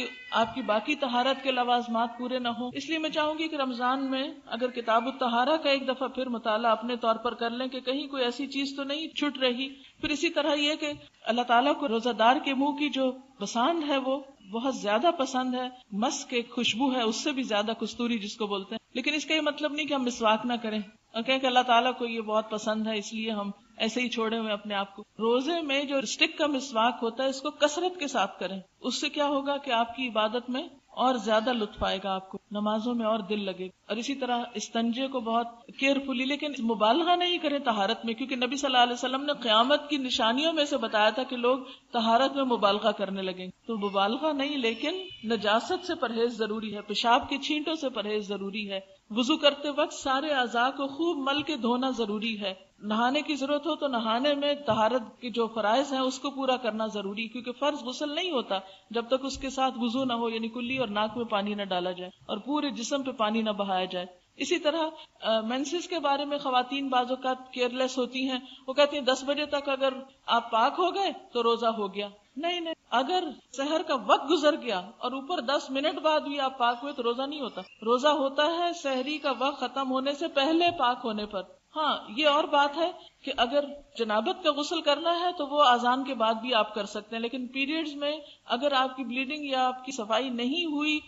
کی باقی طہارت کے لوازمات پورے نہ ہوں. اس لیے میں چاہوں گی کہ رمضان میں اگر کتاب الطہارہ کا ایک دفعہ پھر مطالعہ اپنے طور پر کر لیں کہ کہیں کوئی ایسی چیز تو نہیں چھٹ رہی. پھر اسی طرح یہ کہ اللہ تعالیٰ کو روزہ دار کے منہ کی جو پسند ہے وہ بہت زیادہ پسند ہے. مسک ایک خوشبو ہے، اس سے بھی زیادہ کستوری جس کو بولتے ہیں. لیکن اس کا یہ مطلب نہیں کہ ہم مسواک نہ کریں اور کہیں کہ اللہ تعالیٰ کو یہ بہت پسند ہے اس لیے ہم ایسے ہی چھوڑے ہوئے اپنے آپ کو. روزے میں جو اسٹک کا مسواک ہوتا ہے اس کو کثرت کے ساتھ کریں. اس سے کیا ہوگا کہ آپ کی عبادت میں اور زیادہ لطف آئے گا، آپ کو نمازوں میں اور دل لگے گا. اور اسی طرح استنجے کو بہت کیئرفلی، لیکن مبالغہ نہیں کریں طہارت میں، کیونکہ نبی صلی اللہ علیہ وسلم نے قیامت کی نشانیوں میں سے بتایا تھا کہ لوگ طہارت میں مبالغہ کرنے لگیں. تو مبالغہ نہیں، لیکن نجاست سے پرہیز ضروری ہے، پیشاب کی چھینٹوں سے پرہیز ضروری ہے. وضو کرتے وقت سارے اعضاء کو خوب مل کے دھونا ضروری ہے. نہانے کی ضرورت ہو تو نہانے میں طہارت کے جو فرائض ہیں اس کو پورا کرنا ضروری، کیونکہ فرض غسل نہیں ہوتا جب تک اس کے ساتھ وضو نہ ہو، یعنی کلی اور ناک میں پانی نہ ڈالا جائے اور پورے جسم پہ پانی نہ بہایا جائے. اسی طرح مینسز کے بارے میں خواتین بعض اوقات کیئرلیس ہوتی ہیں. وہ کہتی ہیں 10 بجے تک اگر آپ پاک ہو گئے تو روزہ ہو گیا. نہیں، اگر سحر کا وقت گزر گیا اور اوپر 10 منٹ بعد بھی آپ پاک ہوئے تو روزہ نہیں ہوتا. روزہ ہوتا ہے سحری کا وقت ختم ہونے سے پہلے پاک ہونے پر. ہاں، یہ اور بات ہے کہ اگر جنابت کا غسل کرنا ہے تو وہ اذان کے بعد بھی آپ کر سکتے ہیں، لیکن پیریڈز میں اگر آپ کی بلیڈنگ یا آپ کی صفائی نہیں ہوئی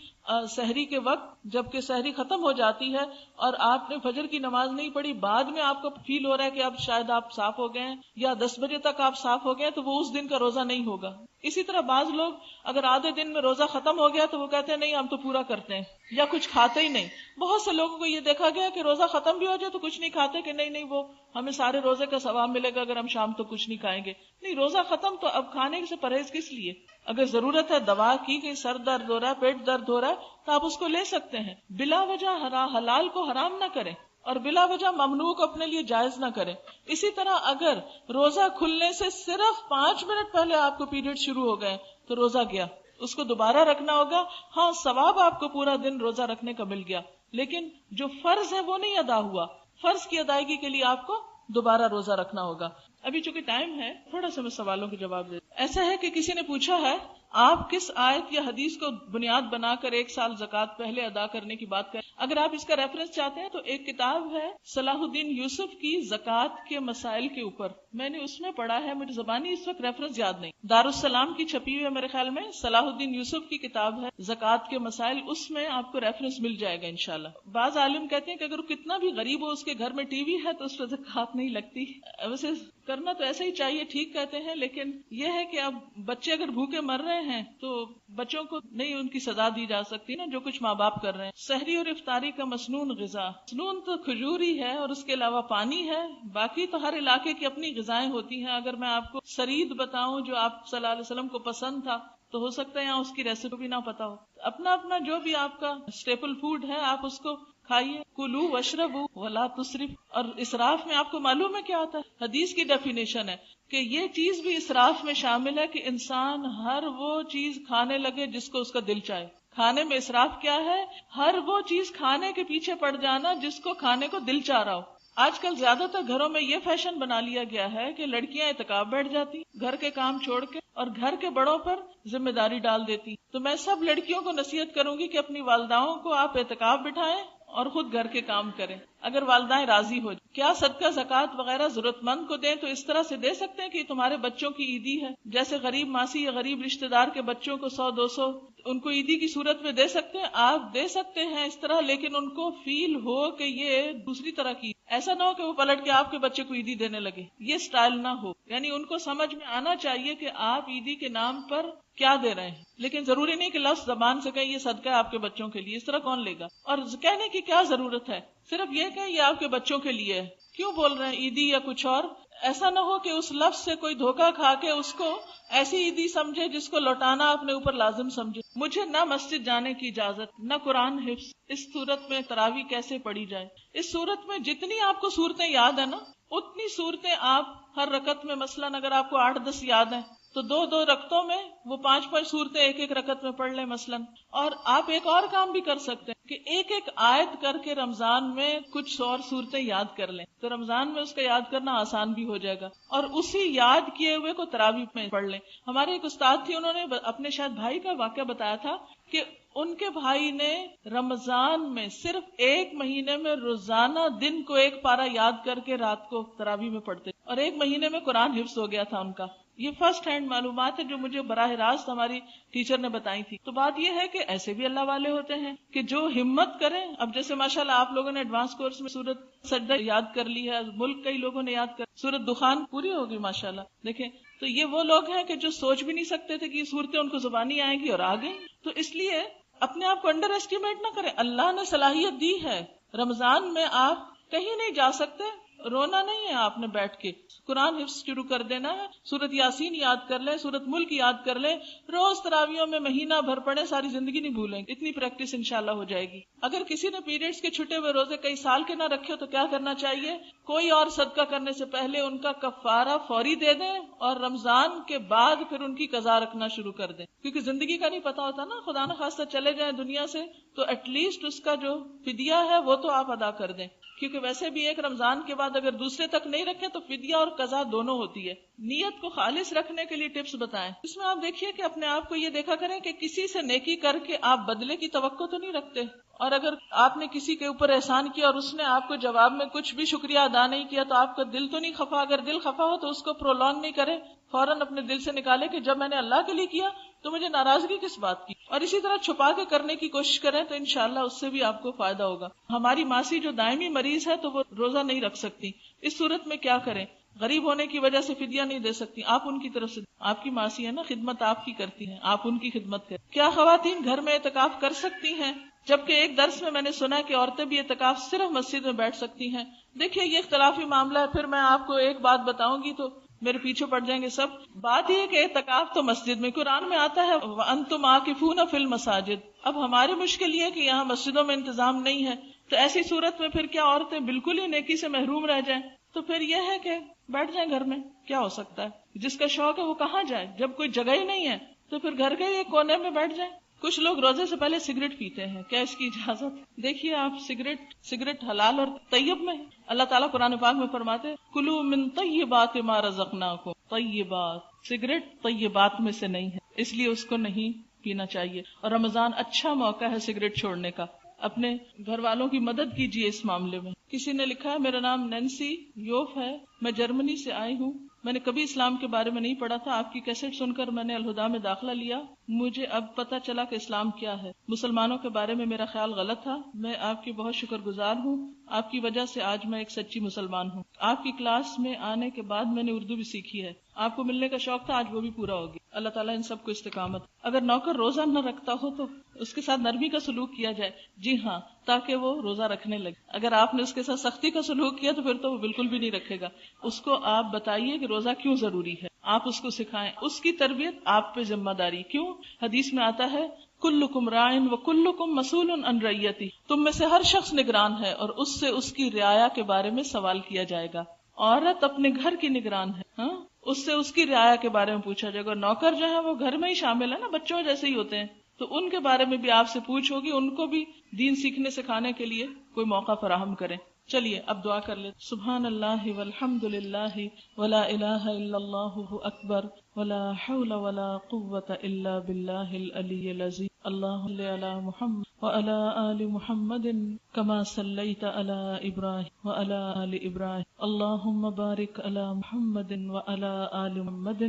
سحری کے وقت، جبکہ سحری ختم ہو جاتی ہے اور آپ نے فجر کی نماز نہیں پڑھی، بعد میں آپ کو فیل ہو رہا ہے کہ اب شاید آپ صاف ہو گئے ہیں یا 10 بجے تک آپ صاف ہو گئے ہیں، تو وہ اس دن کا روزہ نہیں ہوگا. اسی طرح بعض لوگ اگر آدھے دن میں روزہ ختم ہو گیا تو وہ کہتے ہیں نہیں ہم تو پورا کرتے ہیں یا کچھ کھاتے ہی نہیں. بہت سے لوگوں کو یہ دیکھا گیا کہ روزہ ختم بھی ہو جائے تو کچھ نہیں کھاتے کہ نہیں وہ ہمیں سارے روزے کا ثواب ملے گا اگر ہم شام تو کچھ نہیں کھائیں گے. نہیں، روزہ ختم تو اب کھانے سے پرہیز کس لیے؟ اگر ضرورت ہے دوا کی کہ سر درد ہو رہا ہے، پیٹ درد ہو رہا ہے، تو آپ اس کو لے سکتے ہیں. بلا وجہ حلال کو حرام نہ کریں اور بلا وجہ ممنوع کو اپنے لیے جائز نہ کریں. اسی طرح اگر روزہ کھلنے سے صرف 5 منٹ پہلے آپ کو پیریڈ شروع ہو گئے تو روزہ گیا، اس کو دوبارہ رکھنا ہوگا. ہاں، ثواب آپ کو پورا دن روزہ رکھنے کا مل گیا، لیکن جو فرض ہے وہ نہیں ادا ہوا. فرض کی ادائیگی کے لیے آپ کو دوبارہ روزہ رکھنا ہوگا. ابھی چونکہ ٹائم ہے تھوڑا سا میں سوالوں کے جواب دے. ایسا ہے کہ کسی نے پوچھا ہے آپ کس آیت یا حدیث کو بنیاد بنا کر 1 سال زکوٰۃ پہلے ادا کرنے کی بات کریں. اگر آپ اس کا ریفرنس چاہتے ہیں تو ایک کتاب ہے صلاح الدین یوسف کی زکوٰۃ کے مسائل کے اوپر، میں نے اس میں پڑھا ہے، مجھے زبانی اس وقت ریفرنس یاد نہیں. دارالسلام کی چھپی ہوئی ہے میرے خیال میں، صلاح الدین یوسف کی کتاب ہے زکوٰۃ کے مسائل، اس میں آپ کو ریفرنس مل جائے گا انشاءاللہ. بعض عالم کہتے ہیں کہ اگر کتنا بھی غریب ہو اس کے گھر میں ٹی وی ہے تو اس پہ زکوٰۃ نہیں لگتی. ویسے کرنا تو ایسا ہی چاہیے، ٹھیک کہتے ہیں، لیکن یہ ہے کہ اب بچے اگر بھوکے مر رہے ہیں تو بچوں کو نہیں ان کی سزا دی جا سکتی نا، جو کچھ ماں باپ کر رہے ہیں. سحری اور افطاری کا مسنون غذا، مسنون تو کھجور ہی ہے اور اس کے علاوہ پانی ہے، باقی تو ہر علاقے کی اپنی غذائیں ہوتی ہیں. اگر میں آپ کو سرید بتاؤں جو آپ صلی اللہ علیہ وسلم کو پسند تھا تو ہو سکتا ہے یہاں اس کی ریسیپی بھی نہ پتا ہو. اپنا اپنا جو بھی آپ کا اسٹیپل فوڈ ہے آپ اس کو کھائیے. کلو واشربوا ولا تسرف. اور اسراف میں آپ کو معلوم ہے کیا ہوتا ہے؟ حدیث کی ڈیفینیشن ہے کہ یہ چیز بھی اسراف میں شامل ہے کہ انسان ہر وہ چیز کھانے لگے جس کو اس کا دل چاہے. کھانے میں اسراف کیا ہے؟ ہر وہ چیز کھانے کے پیچھے پڑ جانا جس کو کھانے کو دل چاہ رہا ہو. آج کل زیادہ تر گھروں میں یہ فیشن بنا لیا گیا ہے کہ لڑکیاں اعتکاف بیٹھ جاتی گھر کے کام چھوڑ کے اور گھر کے بڑوں پر ذمہ داری ڈال دیتی. تو میں سب لڑکیوں کو نصیحت کروں گی کہ اپنی والداؤں کو آپ اعتکاف بٹھائیں اور خود گھر کے کام کریں اگر والدائیں راضی ہو. کیا صدقہ زکوٰۃ وغیرہ ضرورت مند کو دیں تو اس طرح سے دے سکتے ہیں کہ تمہارے بچوں کی عیدی ہے، جیسے غریب ماسی یا غریب رشتہ دار کے بچوں کو 100-200 ان کو عیدی کی صورت میں دے سکتے ہیں. آپ دے سکتے ہیں اس طرح، لیکن ان کو فیل ہو کہ یہ دوسری طرح کی، ایسا نہ ہو کہ وہ پلٹ کے آپ کے بچے کو عیدی دینے لگے، یہ سٹائل نہ ہو. یعنی ان کو سمجھ میں آنا چاہیے کہ آپ عیدی کے نام پر کیا دے رہے ہیں، لیکن ضروری نہیں کہ لفظ زبان سے کہیں یہ صدقہ ہے آپ کے بچوں کے لیے. اس طرح کون لے گا؟ اور کہنے کی کیا ضرورت ہے؟ صرف یہ کہ یہ آپ کے بچوں کے لیے ہے. کیوں بول رہے ہیں عیدی یا کچھ اور؟ ایسا نہ ہو کہ اس لفظ سے کوئی دھوکہ کھا کے اس کو ایسی عیدی سمجھے جس کو لوٹانا اپنے اوپر لازم سمجھے. مجھے نہ مسجد جانے کی اجازت، نہ قرآن حفظ. اس صورت میں تراویح کیسے پڑھی جائے؟ اس صورت میں جتنی آپ کو صورتیں یاد ہے نا اتنی صورتیں آپ ہر رکعت میں، مثلاً اگر آپ کو 8-10 یاد ہیں تو 2 رکعتوں میں وہ 5 صورتیں ایک رکعت میں پڑھ لیں مثلاً. اور آپ ایک اور کام بھی کر سکتے ہیں کہ ایک آیت کر کے رمضان میں کچھ اور صورتیں یاد کر لیں، تو رمضان میں اس کا یاد کرنا آسان بھی ہو جائے گا. اور اسی یاد کیے ہوئے کو تراویح میں پڑھ لیں. ہمارے ایک استاد تھی، انہوں نے اپنے شاید بھائی کا واقعہ بتایا تھا کہ ان کے بھائی نے رمضان میں صرف 1 مہینے میں روزانہ دن کو 1 پارہ یاد کر کے رات کو تراویح میں پڑھتے، اور 1 مہینے میں قرآن حفظ ہو گیا تھا ان کا. یہ فرسٹ ہینڈ معلومات ہے جو مجھے براہ راست ہماری ٹیچر نے بتائی تھی. تو بات یہ ہے کہ ایسے بھی اللہ والے ہوتے ہیں کہ جو ہمت کریں. اب جیسے ماشاءاللہ آپ لوگوں نے ایڈوانس کورس میں سورت سجدہ یاد کر لی ہے، ملک کئی لوگوں نے یاد کر، سورت دخان پوری ہوگی ماشاءاللہ. دیکھیں تو یہ وہ لوگ ہیں کہ جو سوچ بھی نہیں سکتے تھے کہ یہ صورتیں ان کو زبانی آئیں گی اور آ گئی. تو اس لیے اپنے آپ کو انڈر ایسٹیمیٹ نہ کریں. اللہ نے صلاحیت دی ہے. رمضان میں آپ کہیں نہیں جا سکتے، رونا نہیں ہے آپ نے بیٹھ کے، قرآن حفظ شروع کر دینا ہے. سورت یاسین یاد کر لیں، سورت ملک یاد کر لیں، روز تراویحوں میں مہینہ بھر پڑھیں، ساری زندگی نہیں بھولیں. اتنی پریکٹس انشاءاللہ ہو جائے گی. اگر کسی نے پیریڈز کے چھٹے ہوئے روزے کئی سال کے نہ رکھے ہو تو کیا کرنا چاہیے؟ کوئی اور صدقہ کرنے سے پہلے ان کا کفارہ فوری دے دیں، اور رمضان کے بعد پھر ان کی قضا رکھنا شروع کر دیں. کیونکہ زندگی کا نہیں پتا ہوتا نا، خدا نخواستہ چلے جائیں دنیا سے تو ایٹ لیسٹ اس کا جو فدیہ ہے وہ تو آپ ادا کر دیں. کیونکہ ویسے بھی ایک رمضان کے بعد اگر دوسرے تک نہیں رکھے تو فدیہ اور قضا دونوں ہوتی ہے. نیت کو خالص رکھنے کے لیے ٹپس بتائیں. اس میں آپ دیکھیے کہ اپنے آپ کو یہ دیکھا کریں کہ کسی سے نیکی کر کے آپ بدلے کی توقع تو نہیں رکھتے. اور اگر آپ نے کسی کے اوپر احسان کیا اور اس نے آپ کو جواب میں کچھ بھی شکریہ ادا نہیں کیا تو آپ کا دل تو نہیں خفا. اگر دل خفا ہو تو اس کو پرولونگ نہیں کریں، فوراً اپنے دل سے نکالے کہ جب میں نے اللہ کے لیے کیا تو مجھے ناراضگی کس بات کی. اور اسی طرح چھپا کے کرنے کی کوشش کریں تو انشاءاللہ اس سے بھی آپ کو فائدہ ہوگا. ہماری ماسی جو دائمی مریض ہے تو وہ روزہ نہیں رکھ سکتی. اس صورت میں کیا کریں؟ غریب ہونے کی وجہ سے فدیہ نہیں دے سکتی، آپ ان کی طرف سے، آپ کی ماسی ہے نا، خدمت آپ کی کرتی ہیں، آپ ان کی خدمت کریں. کیا خواتین گھر میں اعتکاف کر سکتی ہیں؟ جبکہ ایک درس میں نے سنا کہ عورتیں بھی اعتکاف صرف مسجد میں بیٹھ سکتی ہیں. دیکھیے یہ اختلافی معاملہ ہے، پھر میں آپ کو ایک بات بتاؤں گی تو میرے پیچھے پڑ جائیں گے سب. بات یہ ہے کہ اعتکاف تو مسجد میں، قرآن میں آتا ہے وَأَنْتُمْ عَاكِفُونَ فِي الْمَسَاجِدِ. اب ہماری مشکل یہ کہ یہاں مسجدوں میں انتظام نہیں ہے، تو ایسی صورت میں پھر کیا عورتیں بالکل ہی نیکی سے محروم رہ جائیں؟ تو پھر یہ ہے کہ بیٹھ جائیں گھر میں، کیا ہو سکتا ہے. جس کا شوق ہے وہ کہاں جائے؟ جب کوئی جگہ ہی نہیں ہے تو پھر گھر کے ایک کونے میں بیٹھ جائیں. کچھ لوگ روزے سے پہلے سگریٹ پیتے ہیں، کیا اس کی اجازت؟ دیکھیے آپ سگریٹ حلال اور طیب میں ہے. اللہ تعالیٰ قرآن پاک میں فرماتے کلوا من طیبات ما رزقناکم. طیبات، سگریٹ طیبات میں سے نہیں ہے، اس لیے اس کو نہیں پینا چاہیے. اور رمضان اچھا موقع ہے سگریٹ چھوڑنے کا. اپنے گھر والوں کی مدد کیجیے اس معاملے میں. کسی نے لکھا ہے میرا نام نینسی یوف ہے، میں جرمنی سے آئی ہوں، میں نے کبھی اسلام کے بارے میں نہیں پڑھا تھا، آپ کی کیسٹ سن کر میں نے الہدا میں داخلہ لیا، مجھے اب پتہ چلا کہ اسلام کیا ہے. مسلمانوں کے بارے میں میرا خیال غلط تھا، میں آپ کی بہت شکر گزار ہوں، آپ کی وجہ سے آج میں ایک سچی مسلمان ہوں. آپ کی کلاس میں آنے کے بعد میں نے اردو بھی سیکھی ہے، آپ کو ملنے کا شوق تھا، آج وہ بھی پورا ہو گیا. اللہ تعالیٰ ان سب کو استقامت. اگر نوکر روزہ نہ رکھتا ہو تو اس کے ساتھ نرمی کا سلوک کیا جائے. جی ہاں، تاکہ وہ روزہ رکھنے لگے. اگر آپ نے اس کے ساتھ سختی کا سلوک کیا تو پھر تو وہ بالکل بھی نہیں رکھے گا. اس کو آپ بتائیے کہ روزہ کیوں ضروری ہے، آپ اس کو سکھائیں، اس کی تربیت آپ پہ ذمہ داری. کیوں؟ حدیث میں آتا ہے کلکم راعٍ وکلکم مسئول عن رعیتہ. تم میں سے ہر شخص نگران ہے اور اس سے اس کی رعایا کے بارے میں سوال کیا جائے گا. عورت اپنے گھر کی نگران ہے، ہاں، اس سے اس کی رعایا کے بارے میں پوچھا جائے گا. نوکر جو ہے وہ گھر میں ہی شامل ہے نا، بچوں جیسے ہی ہوتے ہیں، تو ان کے بارے میں بھی آپ سے پوچھ ہوگی، ان کو بھی دین سیکھنے سکھانے کے لیے کوئی موقع فراہم کریں. چلیے اب دعا کر لیں. سبحان اللہ والحمد للہ ولا الہ الا اللہ اکبر ولا حول ولا قوة الا باللہ العلی العظیم. اللہم صل علی محمد وعلی آل محمد کما صلیت علی ابراہیم وعلی آل ابراہیم. اللہم بارک علی محمد وعلی آل محمد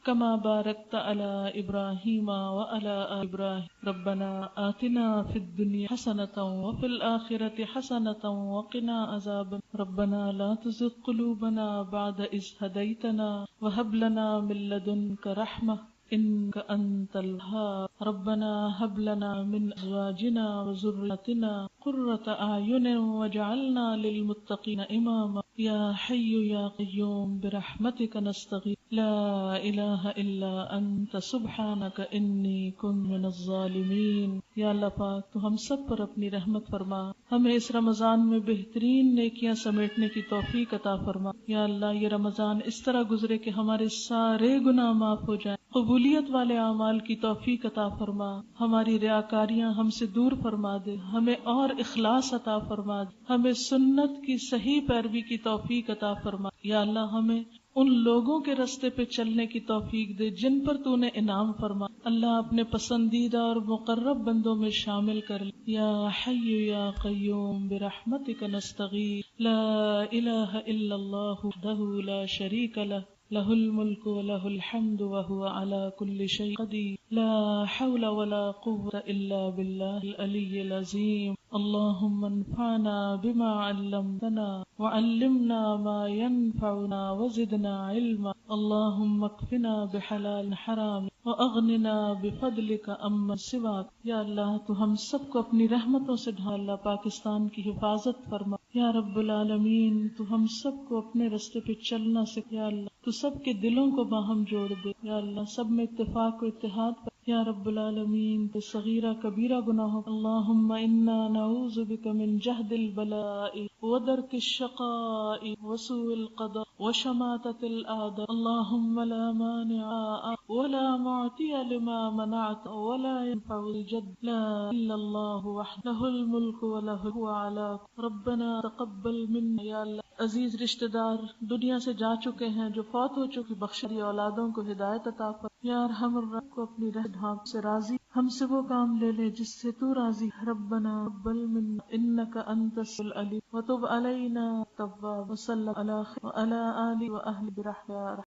کما بارکت علی ابراہیم وعلی آل ابراہیم. ربنا آتنا فی الدنیا حسنۃ وفی الآخرۃ حسنۃ وقنا عذاب. ربنا لا تزغ قلوبنا بعد إذ هديتنا وهب لنا من لدنك رحمة إنك أنت الوهاب ربنا هب لنا من أزواجنا وذرياتنا قرة أعين واجعلنا للمتقين إماما يا حي يا قيوم برحمتك نستغيث لا إله إلا أنت سبحانك إني كنت من الظالمين. یا اللہ پاک تو ہم سب پر اپنی رحمت فرما، ہمیں اس رمضان میں بہترین نیکیاں سمیٹنے کی توفیق عطا فرما. یا اللہ یہ رمضان اس طرح گزرے کہ ہمارے سارے گناہ معاف ہو جائیں، قبولیت والے اعمال کی توفیق عطا فرما، ہماری ریاکاریاں ہم سے دور فرما دے، ہمیں اور اخلاص عطا فرما دے، ہمیں سنت کی صحیح پیروی کی توفیق عطا فرما. یا اللہ ہمیں ان لوگوں کے رستے پہ چلنے کی توفیق دے جن پر تو نے انعام فرما. اللہ اپنے پسندیدہ اور مقرب بندوں میں شامل کر لے. یا حی یا قیوم برحمتک نستغیث لا الہ الا اللہ وحدہ لا شریک لہ لہ الملک ولہ الحمد وہو علی کل شیء قدیر لا حول ولا قوة الا باللہ العلی العظیم. اللہم انفعنا بما علمتنا وعلمنا ما ينفعنا وزدنا علما. اللہم اکفنا بحلال حرام واغننا بفضلک عمن سواک. یا اللہ تو ہم سب کو اپنی رحمتوں سے ڈھال، پاکستان کی حفاظت فرما. یا رب العالمین تو ہم سب کو اپنے رستے پہ چلنا سکھ. یا اللہ تو سب کے دلوں کو باہم جوڑ دے. یا اللہ سب میں اتفاق و اتحاد پر. یا رب العالمین تو صغیرہ کبیرہ گناہوں. اللہم انا نعوذ بک من جہد البلاء ودرک الشقاء وسوء القضاء وشماتة الأعداء. اللہم لا مانع ولا معطی لما منعت ولا ينفع الجد لا الا اللہ وحدہ له الملک وله هو على. ربنا تقبل منا. یا اللہ عزیز رشتہ دار دنیا سے جا چکے ہیں، جو فوت ہو چکے بخش دی، اولادوں کو ہدایت عطا فرما. یا ارحم الراحمین کو اپنی رحمت ڈھانپ سے راضی، ہم سے وہ کام لے لے جس سے تو راضی. ربنا تقبل منا انک انت السمیع العلیم وتب علینا تواب. وصلی اللہ علیہ وآلہ وأہلہ برحمتک.